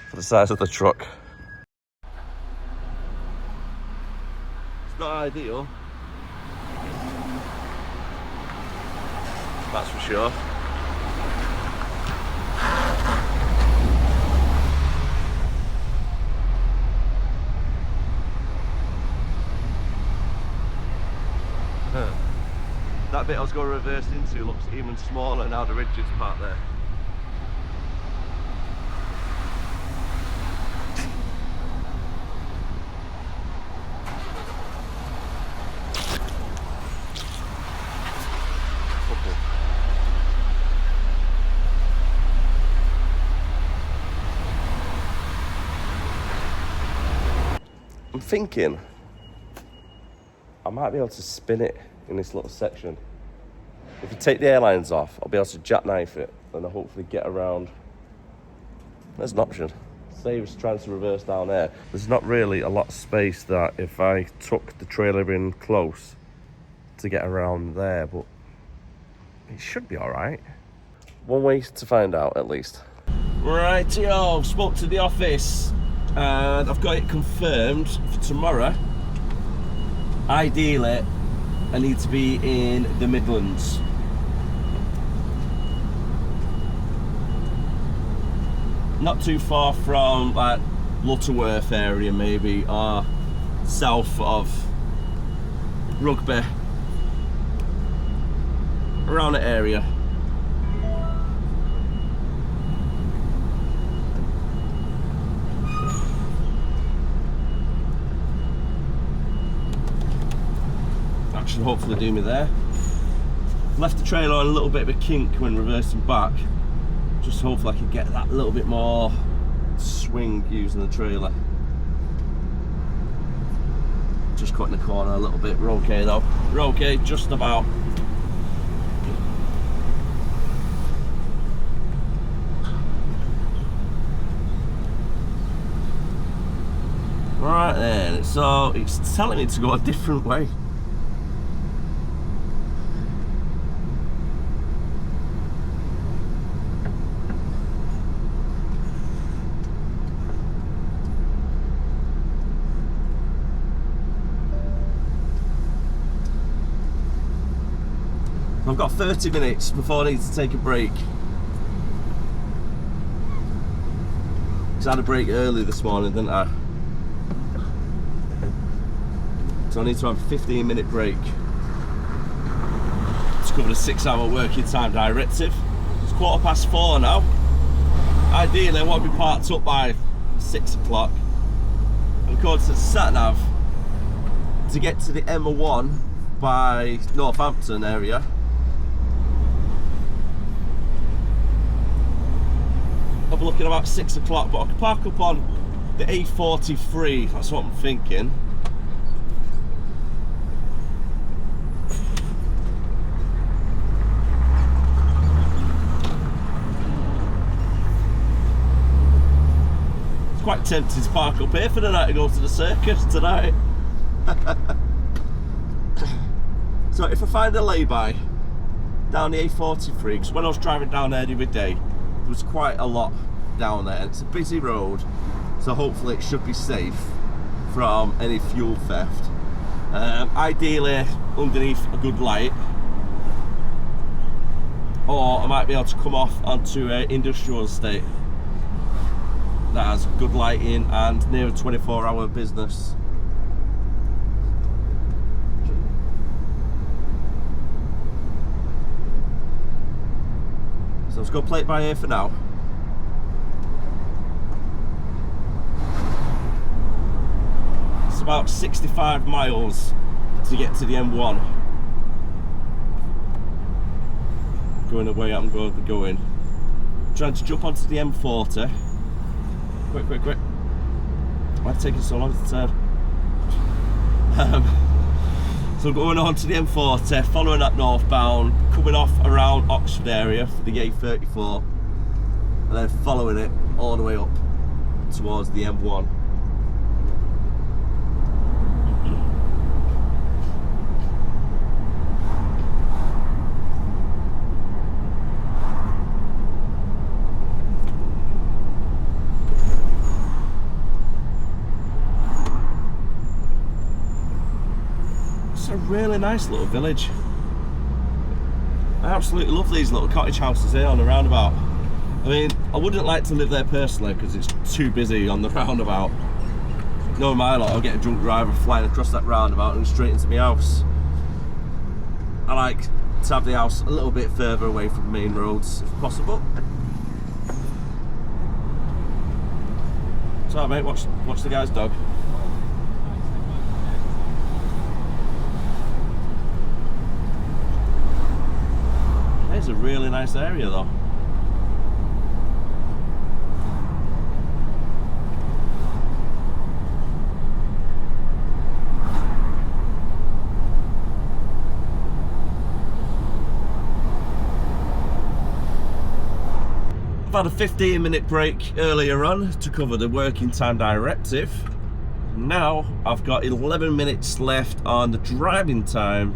for the size of the truck. It's not ideal. That's for sure. That bit I was going to reverse into looks even smaller now the rigid's part there. I'm thinking I might be able to spin it in this little section. If you take the airlines off, I'll be able to jackknife it and I'll hopefully get around. There's an option. Saves trying to reverse down there. There's not really a lot of space that if I tuck the trailer in close to get around there, but it should be all right. One way to find out at least. Right, yo, spoke to the office and I've got it confirmed for tomorrow. Ideally, I need to be in the Midlands. Not too far from like Lutterworth area maybe, or south of Rugby. Around that area. That should hopefully do me there. Left the trailer on a little bit of a kink when reversing back. Just hopefully I can get that little bit more swing using the trailer. Just cutting the corner a little bit. We're okay though. We're okay, just about. Right then, so it's telling me to go a different way. I've got 30 minutes before I need to take a break. Because I had a break early this morning, didn't I? So I need to have a 15-minute break to cover the 6-hour working time directive. It's 4:15 now. Ideally, I want to be parked up by 6 o'clock. I'm going to sat-nav to get to the M1 by Northampton area. I'll be looking about 6 o'clock, but I can park up on the A43, that's what I'm thinking. It's quite tempting to park up here for the night to go to the circus tonight. So if I find a lay-by down the A43, because when I was driving down there the other day, there was quite a lot down there. It's a busy road, so hopefully it should be safe from any fuel theft. Ideally underneath a good light, or I might be able to come off onto an industrial estate that has good lighting and near a 24-hour business. So let's go play it by ear for now. It's about 65 miles to get to the M1. Going the way I'm going to be going. Trying to jump onto the M40. Quick. Why is it taking so long to turn? So going on to the M40, following that northbound, coming off around Oxford area for the A34, and then following it all the way up towards the M1. A really nice little village. I absolutely love these little cottage houses here on the roundabout. I mean, I wouldn't like to live there personally because it's too busy on the roundabout. Knowing my lot, I'll get a drunk driver flying across that roundabout and straight into my house. I like to have the house a little bit further away from main roads if possible. So mate, watch the guy's dog. It's a really nice area though. I've had a 15-minute break earlier on to cover the working time directive. Now I've got 11 minutes left on the driving time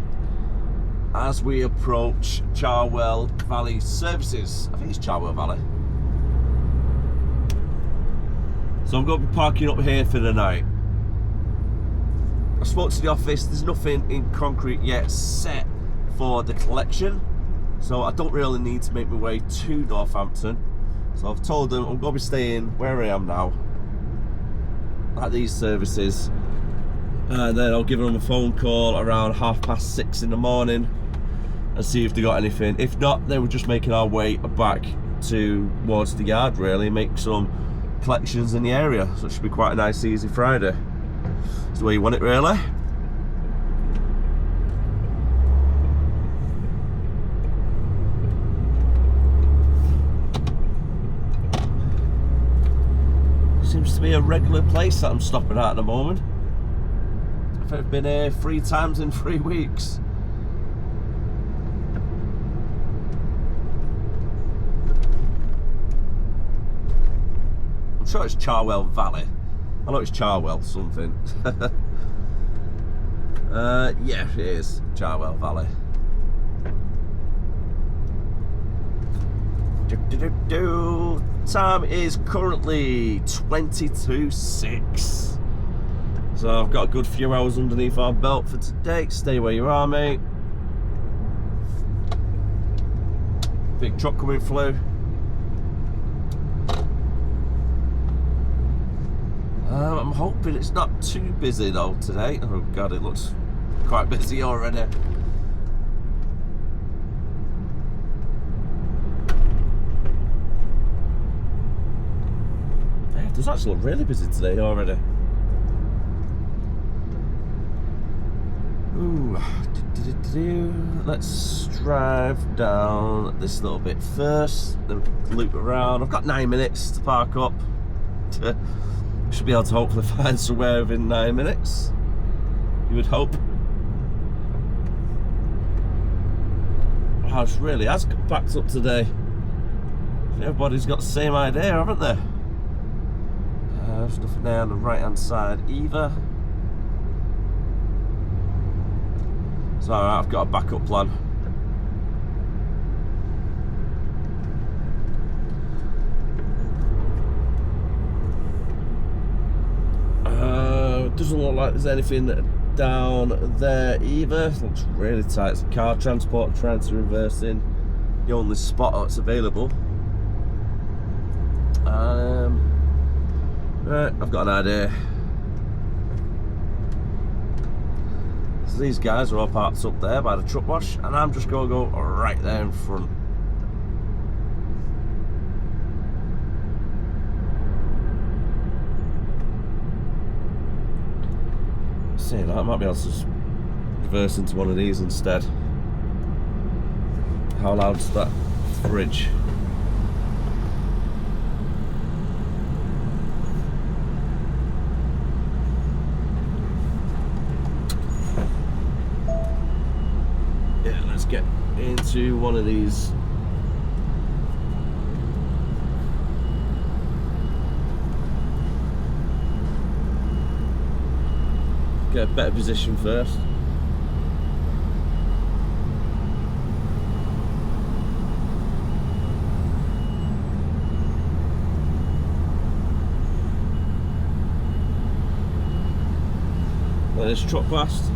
as we approach Charwell Valley Services. I think it's Charwell Valley. So I'm going to be parking up here for the night. I spoke to the office, there's nothing in concrete yet set for the collection, so I don't really need to make my way to Northampton. So I've told them I'm going to be staying where I am now at these services, and then I'll give them a phone call around 6:30 in the morning and see if they got anything. If not, then we're just making our way back towards the yard really, make some collections in the area. So it should be quite a nice easy Friday. It's the way you want it really. Seems to be a regular place that I'm stopping at the moment. I think I've been here 3 times in 3 weeks. I'm sure it's Charwell Valley. I know it's Charwell something. Yeah, it is Charwell Valley. Time is currently 22:06. So I've got a good few hours underneath our belt for today. Stay where you are, mate. Big truck coming through. I'm hoping it's not too busy though today. Oh god, it looks quite busy already. Yeah, it does actually look really busy today already. Ooh, let's drive down this little bit first, then loop around. I've got 9 minutes to park up. Should be able to hopefully find somewhere within 9 minutes. You would hope. Wow, it really has packed up today. Everybody's got the same idea, haven't they? There's nothing there on the right hand side either. So I've got a backup plan. Doesn't look like there's anything down there either. Looks really tight. It's a car transport trying to reverse in. The only spot that's available. Right, I've got an idea. So these guys are all parked up there by the truck wash, and I'm just going to go right there in front. Saying that, I might be able to just reverse into one of these instead. How loud's that fridge? Yeah, let's get into one of these. Get a better position first. Let this truck past.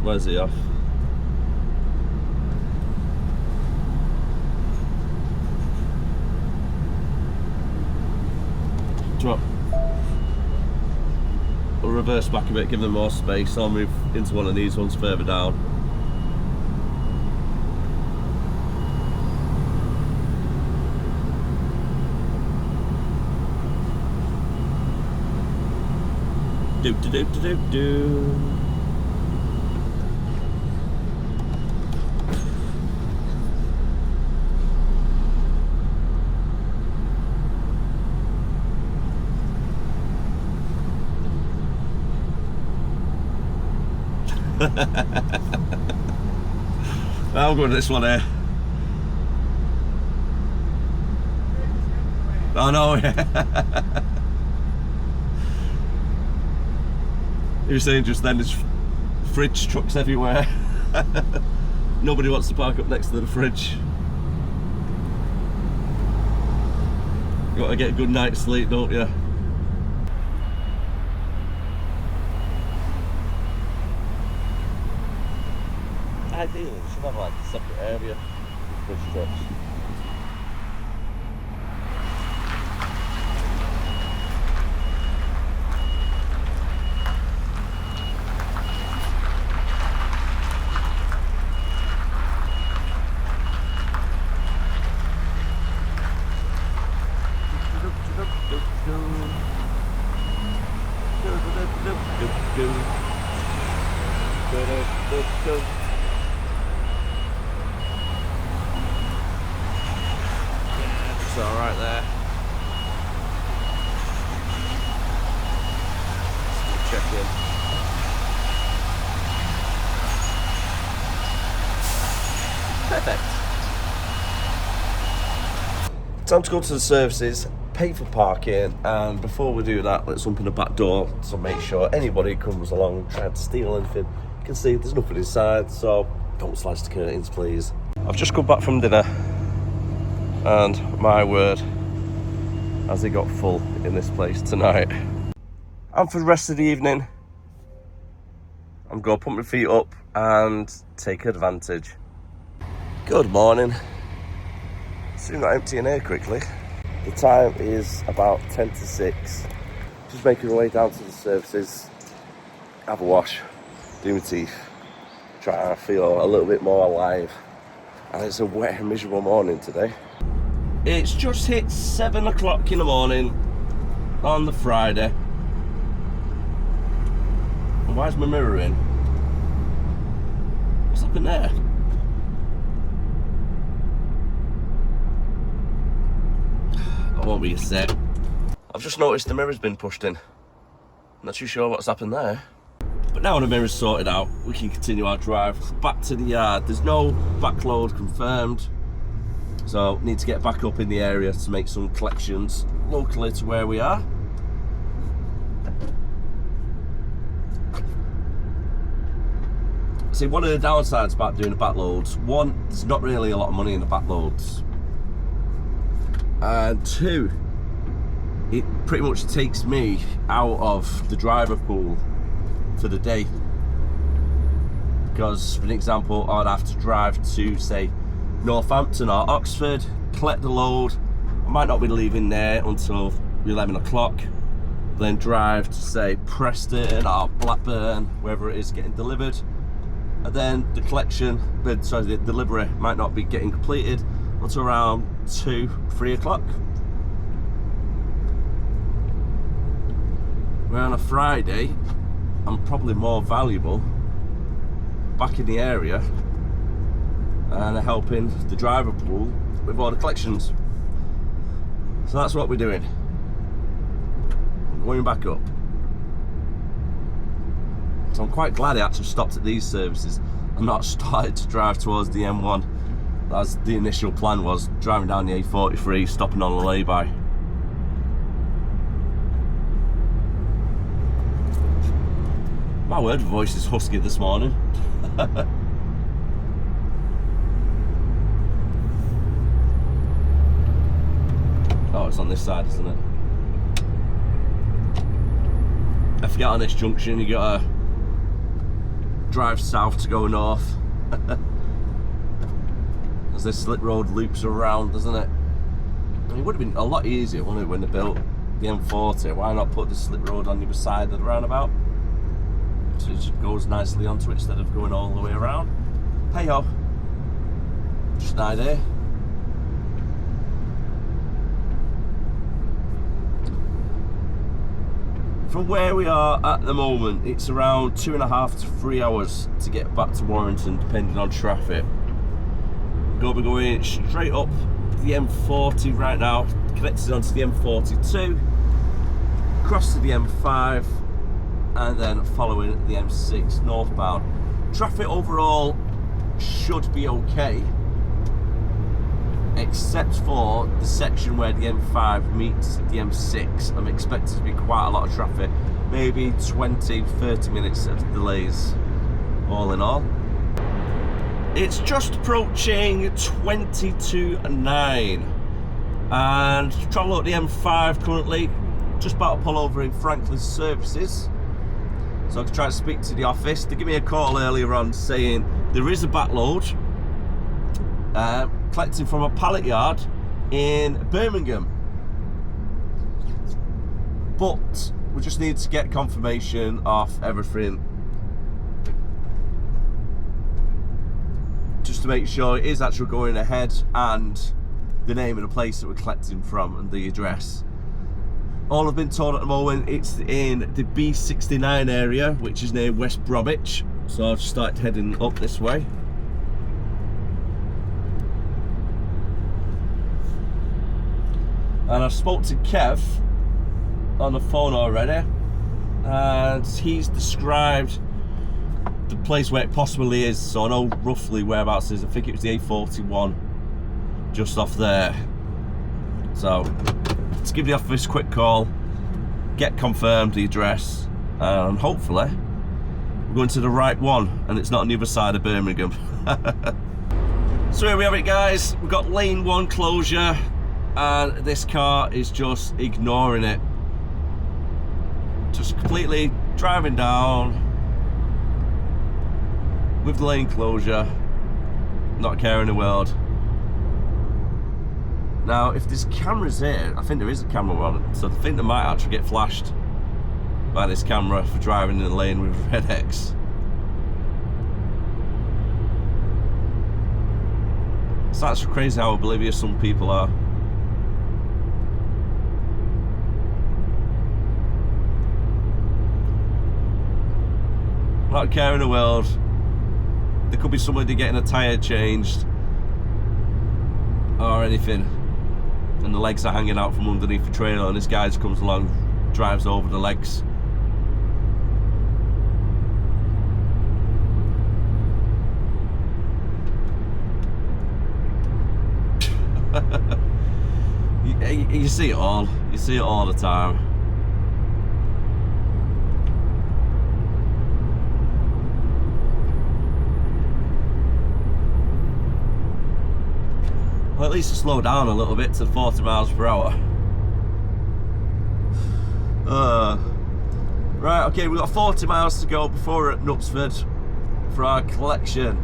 Where's he off? Drop. We'll reverse back a bit, give them more space. I'll move into one of these ones further down. Do do do do do do. I'll go to this one here. Oh no, yeah. You were saying just then there's fridge trucks everywhere. Nobody wants to park up next to the fridge. You got to get a good night's sleep, don't you? Ideally, you should have like a separate area for fridge trucks. in. Perfect. Time to go to the services, pay for parking, and before we do that, let's open the back door to make sure anybody comes along trying to steal anything. You can see there's nothing inside, so don't slice the curtains, please. I've just come back from dinner, and my word, has it got full in this place tonight. And for the rest of the evening, I'm going to put my feet up and take advantage. Good morning. Soon got emptying here quickly. The time is about 10 to 6. Just making my way down to the services, have a wash, do my teeth, try and feel a little bit more alive. And it's a wet and miserable morning today. It's just hit 7 o'clock in the morning on the Friday. And why is my mirror in? What's happened there? I won't be a sec. I've just noticed the mirror's been pushed in. Not too sure what's happened there. But now the mirror's sorted out, we can continue our drive back to the yard. There's no backload confirmed, so need to get back up in the area to make some collections locally to where we are. See, one of the downsides about doing the backloads, one, there's not really a lot of money in the backloads. And two, it pretty much takes me out of the driver pool for the day. Because, for an example, I'd have to drive to, say, Northampton or Oxford, collect the load. I might not be leaving there until 11 o'clock. Then drive to, say, Preston or Blackburn, wherever it is getting delivered. And then the the delivery might not be getting completed until around 2, 3 o'clock. Where on a Friday, I'm probably more valuable back in the area and helping the driver pool with all the collections. So that's what we're doing. We're going back up. So I'm quite glad I actually stopped at these services and not started to drive towards the M1. As the initial plan was, driving down the A43, stopping on a lay-by. My word, voice is husky this morning. Oh, it's on this side, isn't it? If you get on this junction, you gotta drive south to go north. As this slip road loops around, doesn't it? I mean, it would have been a lot easier, wouldn't it, when they built the M40? Why not put the slip road on the other side of the roundabout? So it just goes nicely onto it instead of going all the way around. Hey ho, just an idea. From where we are at the moment, it's around 2.5 to 3 hours to get back to Warrington, depending on traffic. We'll be going straight up the M40 right now, connected onto the M42, across to the M5, and then following the M6 northbound. Traffic overall should be okay, except for the section where the M5 meets the M6. I'm expecting to be quite a lot of traffic, maybe 20-30 minutes of delays all in all. It's just approaching 22:09 and travel up the M5 currently, just about to pull over in Franklin's services. So I can try to speak to the office. They gave me a call earlier on saying there is a backload collecting from a pallet yard in Birmingham, but we just need to get confirmation of everything just to make sure it is actually going ahead, and the name of the place that we're collecting from and the address. All I've been told at the moment, it's in the B69 area, which is near West Bromwich. So I've started heading up this way. And I've spoke to Kev on the phone already, and he's described the place where it possibly is, so I know roughly whereabouts it is. I think it was the A41 just off there. So let's give the office a quick call, get confirmed the address, and hopefully we're going to the right one and it's not on the other side of Birmingham. So here we have it, guys. We've got lane 1 closure and this car is just ignoring it, just completely driving down with the lane closure, not a care in the world. Now, if there's cameras here, I think there is a camera on it, so I think they might actually get flashed by this camera for driving in the lane with red X. It's actually crazy how oblivious some people are. Not a care in the world. There could be somebody getting a tyre changed or anything, and the legs are hanging out from underneath the trailer, and this guy just comes along, drives over the legs. You see it all. You see it all the time. Well, at least to slow down a little bit to 40 miles per hour. Right, okay, we've got 40 miles to go before we're at Knutsford for our collection.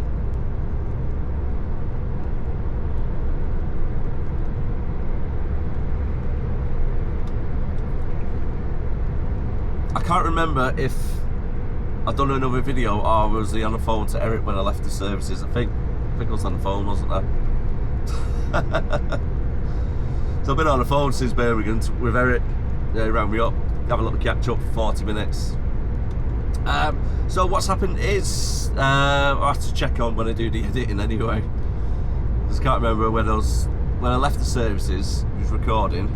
I can't remember if I've done another video or was he on the phone to Eric when I left the services. I think I was on the phone, wasn't I? So I've been on the phone since Birmingham with Eric. He rang me up, have a little catch up for 40 minutes. So what's happened is I have to check on when I do the editing anyway. I just can't remember when I left the services, he was recording,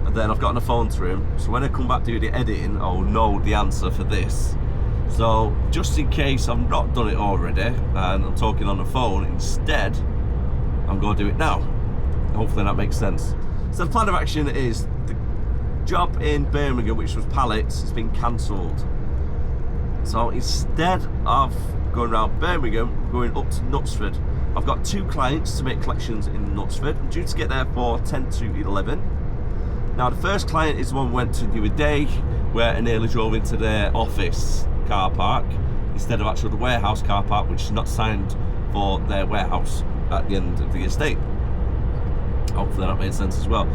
and then I've got on the phone to him. So when I come back to do the editing, I'll know the answer for this. So just in case I've not done it already and I'm talking on the phone instead, I'm going to do it now. Hopefully that makes sense. So the plan of action is the job in Birmingham, which was pallets, has been cancelled. So instead of going around Birmingham, we're going up to Knutsford. I've got 2 clients to make collections in Knutsford. I'm due to get there for 10 to 11. Now the first client is the one we went to the other day, where I nearly drove into their office car park instead of actually the warehouse car park, which is not signed for their warehouse at the end of the estate. Hopefully that made sense as well.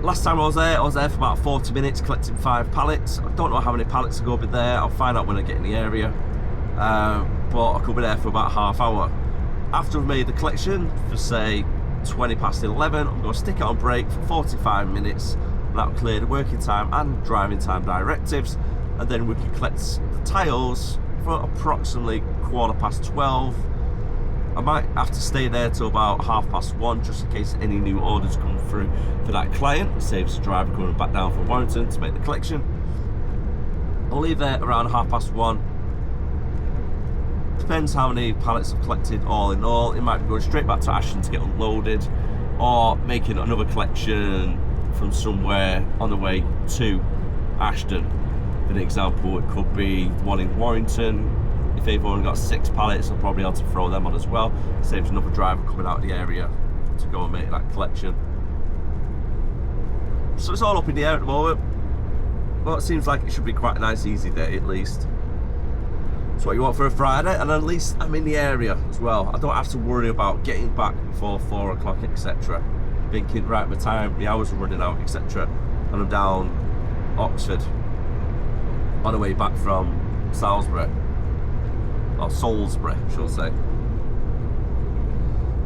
Last time I was there for about 40 minutes collecting 5 pallets. I don't know how many pallets are going to be there. I'll find out when I get in the area. But I could be there for about half hour. After I've made the collection for say 20 past 11, I'm going to stick it on break for 45 minutes. And that'll clear the working time and driving time directives. And then we can collect the tiles for approximately 12:15. I might have to stay there till about 1:30 just in case any new orders come through for that client. It saves the driver coming back down from Outin to make the collection. I'll leave there around 1:30. Depends how many pallets I've collected all in all. It might be going straight back to Ashton to get unloaded, or making another collection from somewhere on the way to Ashton. For an example, it could be one in Warrington. If they've only got 6 pallets, I'll probably have to throw them on as well. It saves another driver coming out of the area to go and make that collection. So it's all up in the air at the moment. Well, it seems like it should be quite a nice, easy day at least. That's what you want for a Friday, and at least I'm in the area as well. I don't have to worry about getting back before 4 o'clock, etc. Thinking, right, my time, the hours are running out, etc. And I'm down Oxford on the way back from Salisbury. Or Salisbury, should I say.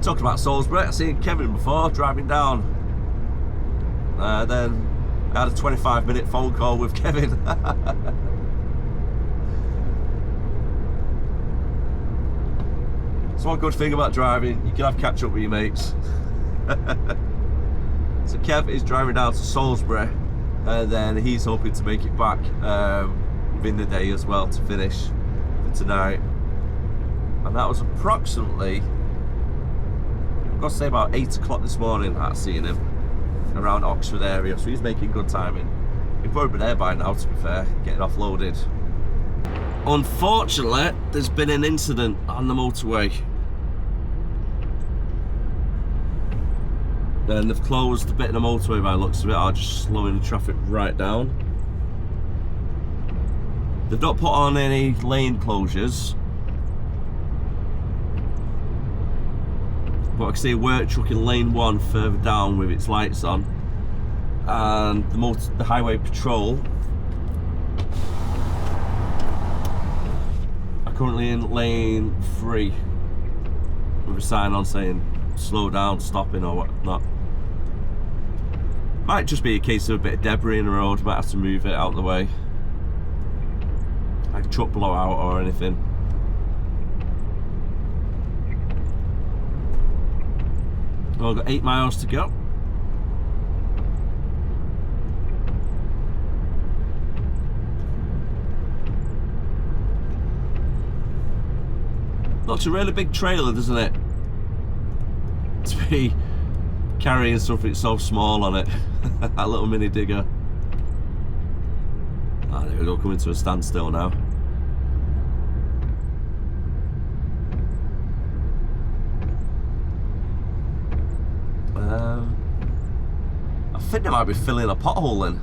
Talking about Salisbury, I've seen Kevin before driving down. Then I had a 25-minute phone call with Kevin. It's one good thing about driving, you can have catch up with your mates. So Kev is driving down to Salisbury and then he's hoping to make it back within the day as well to finish for tonight. And that was approximately, I've got to say, about 8 o'clock this morning that I seen him around Oxford area, so he's making good timing. He'd probably be there by now, to be fair, getting offloaded. Unfortunately, there's been an incident on the motorway. And they've closed a bit of the motorway by the looks of it, are just slowing the traffic right down. They've not put on any lane closures, but I can see a work truck in lane 1 further down with its lights on, and the highway patrol are currently in lane 3 with a sign on saying slow down, stopping or whatnot. Might just be a case of a bit of debris in the road, might have to move it out of the way, like a truck blowout or anything. Well, I've got 8 miles to go. Looks a really big trailer, doesn't it? To be carrying something so small on it. That little mini digger. Ah, there we go, coming to a standstill now. I think they might be filling a pothole in.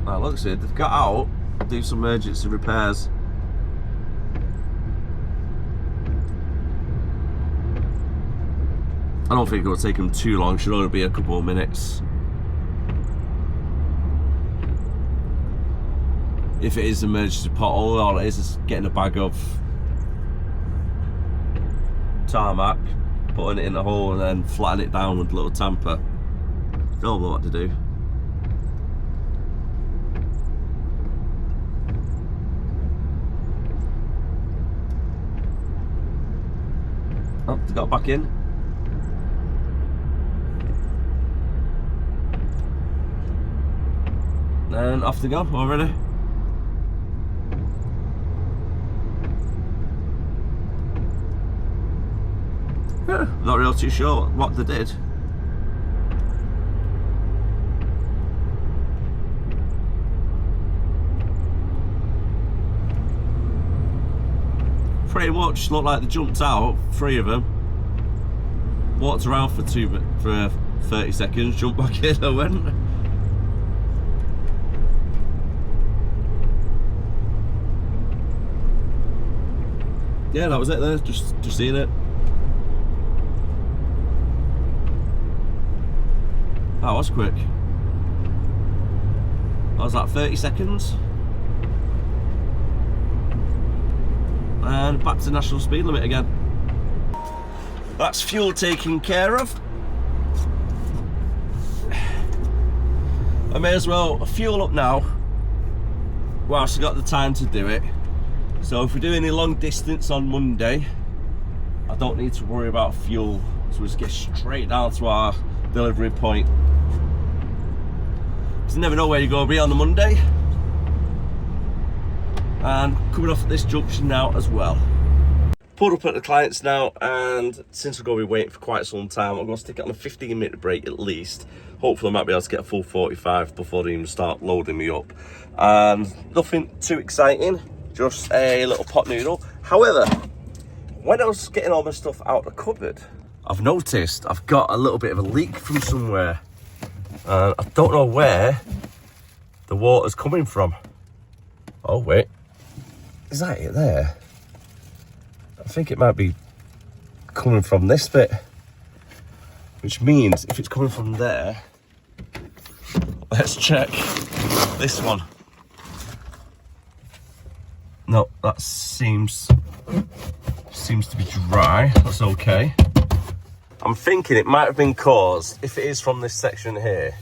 Now, looks like they've got out, do some emergency repairs. I don't think it will take them too long, should only be a couple of minutes. If it is an emergency pothole, all it is getting a bag of tarmac, putting it in the hole and then flattening it down with a little tamper. Don't know what to do. Oh, they got back in. And off they go already. Not really too sure what they did. Pretty much looked like they jumped out, 3 of them. Walked around for 30 seconds, jumped back in and went. Yeah, that was it there, just seeing it. That was quick. What was that, 30 seconds? And back to national speed limit again. That's fuel taken care of. I may as well fuel up now whilst I got the time to do it. So if we do any long distance on Monday, I don't need to worry about fuel. So we just get straight down to our delivery point. Because you never know where you're going to be on the Monday. And coming off at this junction now as well. Pulled up at the clients now, and since we're going to be waiting for quite some time, I'm going to stick it on a 15-minute break at least. Hopefully I might be able to get a full 45 before they even start loading me up. And nothing too exciting, just a little pot noodle. However, when I was getting all my stuff out of the cupboard, I've noticed I've got a little bit of a leak from somewhere. I don't know where the water's coming from. Oh wait, is that it there? I think it might be coming from this bit, which means if it's coming from there, let's check this one. No, that seems to be dry. That's okay. I'm thinking it might have been caused, if it is from this section here,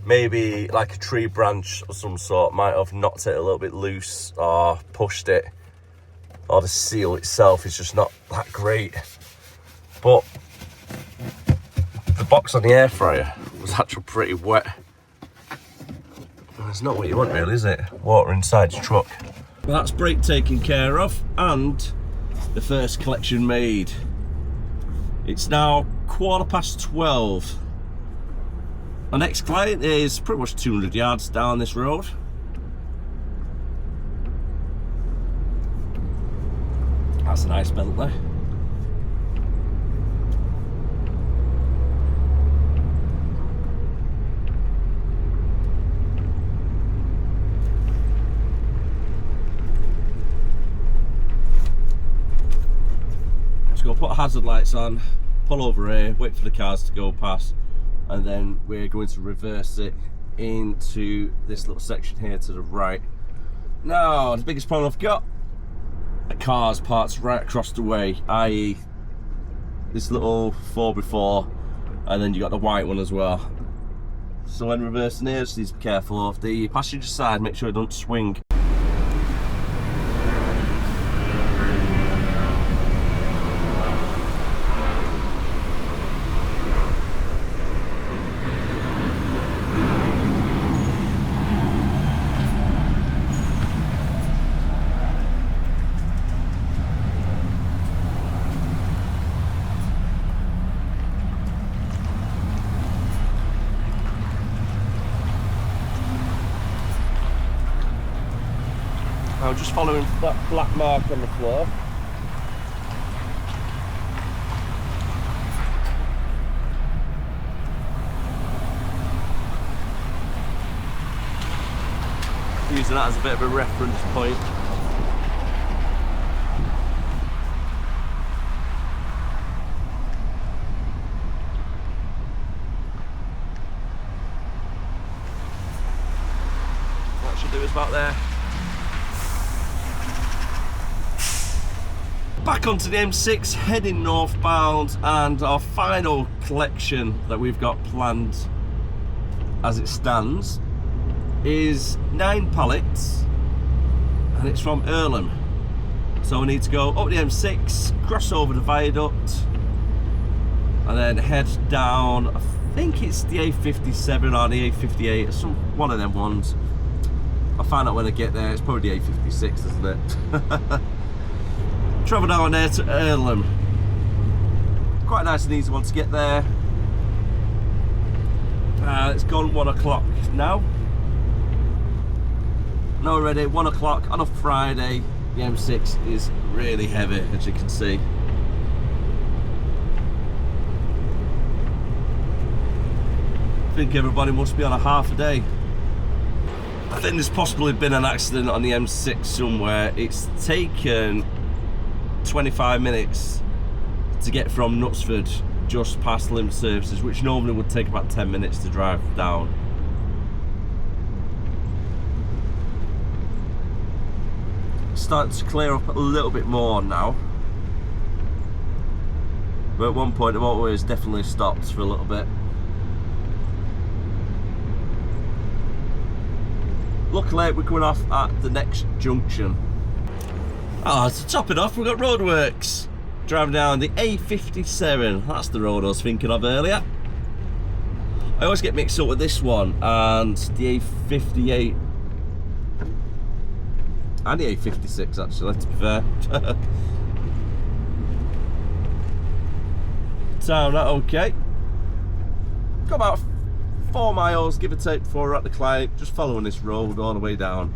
maybe like a tree branch of some sort might have knocked it a little bit loose or pushed it, or the seal itself is just not that great. But the box on the air fryer was actually pretty wet. That's not what you want really, is it? Water inside your truck. Well, that's brake taken care of and the first collection made. It's now 12:15. Our next client is pretty much 200 yards down this road. That's a nice Bentley. Go put hazard lights on, pull over here, wait for the cars to go past, and then we're going to reverse it into this little section here to the right. Now, the biggest problem I've got, a car's parked right across the way, i.e. this little 4x4, and then you got the white one as well. So when reversing here, just need to be careful of the passenger side, make sure it don't swing. I'm just following that black mark on the floor. Using that as a bit of a reference point. That should do us about there. Back onto the M6, heading northbound, and our final collection that we've got planned as it stands is 9 pallets, and it's from Earlham. So we need to go up the M6, cross over the viaduct, and then head down, I think it's the A57 or the A58, some one of them ones. I'll find out when I get there. It's probably the A56, isn't it? Travel down there to Earlham. Quite a nice and easy one to get there. It's gone 1 o'clock now. Now we're ready, 1 o'clock on a Friday. The M6 is really heavy, as you can see. I think everybody must be on a half a day. I think there's possibly been an accident on the M6 somewhere. It's taken 25 minutes to get from Knutsford just past Limb Services, which normally would take about 10 minutes to drive down. Starting to clear up a little bit more now, but at one point the motorway has definitely stopped for a little bit. Luckily we're coming off at the next junction. To top it off, we've got roadworks. Driving down the A57, that's the road I was thinking of earlier. I always get mixed up with this one and the A58 and the A56 actually, to be fair. Town, okay. Got about 4 miles, give or take, before we're at the client. Just following this road all the way down.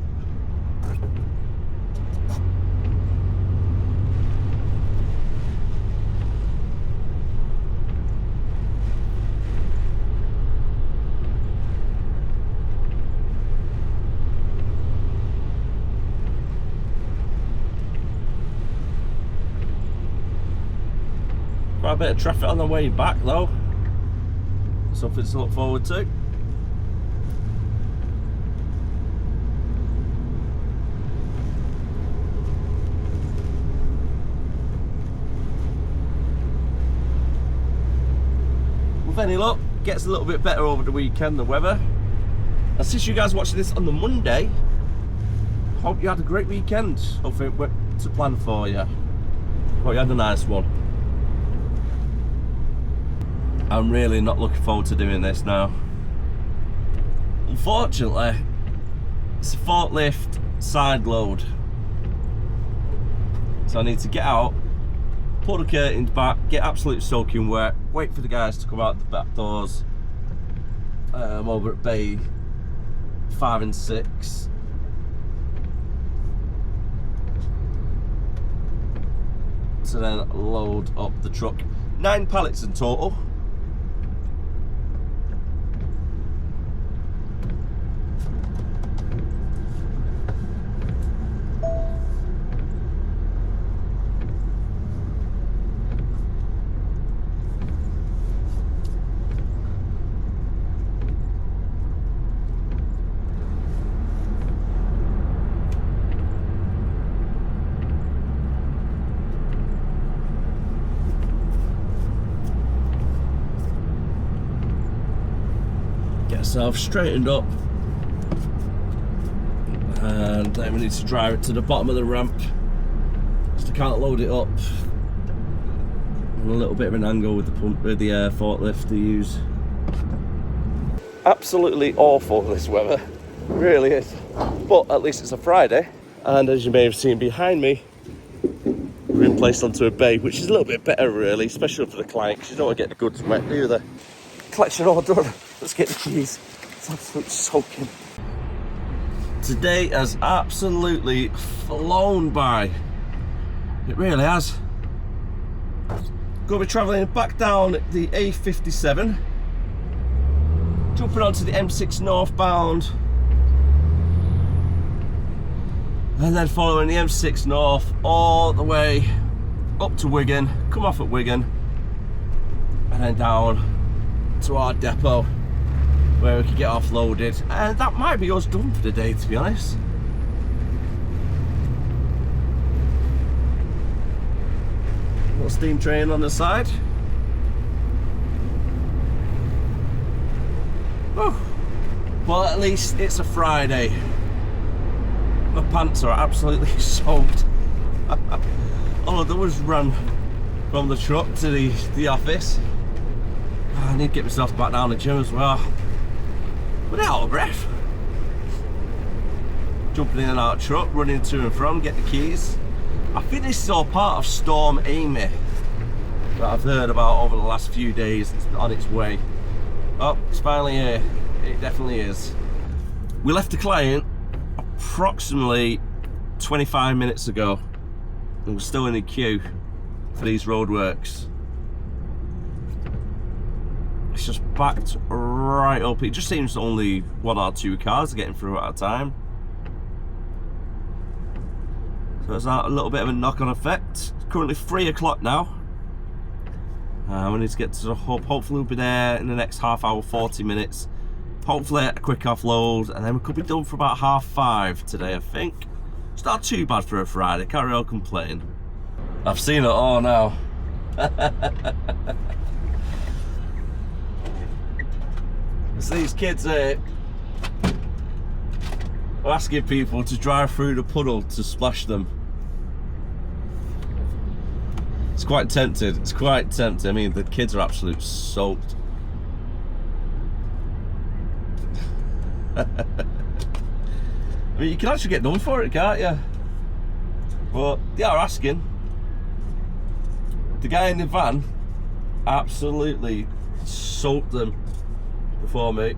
Quite a bit of traffic on the way back though. Something to look forward to. With any luck, gets a little bit better over the weekend, the weather. And since you guys are watching this on the Monday, hope you had a great weekend. Hopefully it went to plan for you. Hope you had a nice one. I'm really not looking forward to doing this now. Unfortunately, it's a forklift side load. So I need to get out, pull the curtains back, get absolutely soaking wet, wait for the guys to come out the back doors. Over at bay 5 and 6. To then load up the truck. 9 pallets in total. Get ourselves straightened up, and then we need to drive it to the bottom of the ramp because I can't load it up. And a little bit of an angle with the pump, with the forklift to use. Absolutely awful this weather, it really is. But at least it's a Friday, and as you may have seen behind me, we've been placed onto a bay, which is a little bit better really, especially for the client, because you don't want to get the goods wet, do they? Collection all done. Let's get the keys. It's absolutely soaking. Today has absolutely flown by. It really has. Going to be travelling back down the A57, jumping onto the M6 northbound, and then following the M6 north all the way up to Wigan, come off at Wigan, and then down to our depot where we can get offloaded, and that might be us done for the day, to be honest. Little steam train on the side. Whew. Well, at least it's a Friday. My pants are absolutely soaked. All I did was run from the truck to the office. I need to get myself back down the gym as well. But out of breath. Jumping in and out of truck, running to and from, get the keys. I think this is all part of Storm Amy that I've heard about over the last few days. It's on its way. Oh, it's finally here. It definitely is. We left the client approximately 25 minutes ago, and we're still in the queue for these roadworks. It's just backed right up. It just seems only 1 or 2 cars are getting through at a time. So it's a little bit of a knock-on effect. It's currently 3 o'clock now. We need to get to the hub. Hopefully we'll be there in the next half hour, 40 minutes. Hopefully a quick offload, and then we could be done for about 5:30 today, I think. It's not too bad for a Friday, can't really complain. I've seen it all now. So these kids are asking people to drive through the puddle to splash them. It's quite tempting. It's quite tempting. I mean, the kids are absolutely soaked. I mean, you can actually get done for it, can't you? But they are asking. The guy in the van absolutely soaked them before me.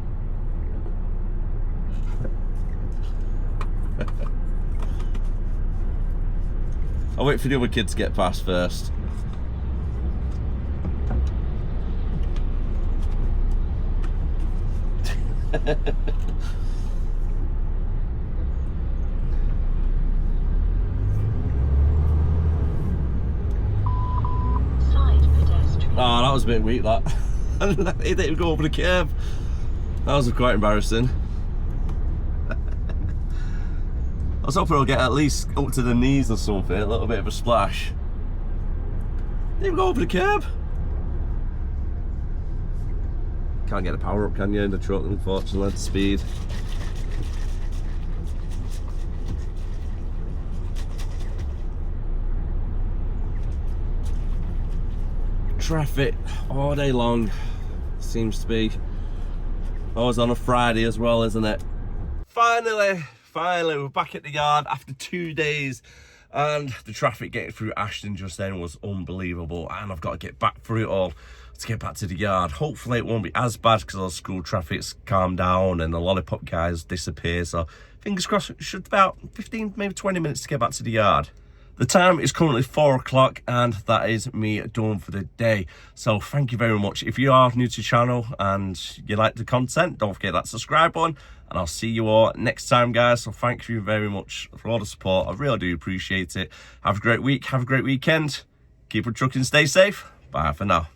I'll wait for the other kid to get past first. Oh, that was a bit weak, that. He didn't even go over the curb. That was quite embarrassing. I was hoping I'll get at least up to the knees or something, a little bit of a splash. Didn't even go over the curb. Can't get a power up, can you, in the truck, unfortunately, the speed. Traffic all day long. Seems to be always on a Friday as well, isn't it? Finally, we're back at the yard after 2 days, and the traffic getting through Ashton just then was unbelievable, and I've got to get back through it all to get back to the yard. Hopefully it won't be as bad because all the school traffic's calmed down and the lollipop guys disappear, so fingers crossed. It should be about 15, maybe 20 minutes to get back to the yard. The time is currently 4 o'clock, and that is me done for the day. So thank you very much. If you are new to the channel and you like the content, don't forget that subscribe button, and I'll see you all next time, guys. So thank you very much for all the support. I really do appreciate it. Have a great week. Have a great weekend. Keep on trucking. Stay safe. Bye for now.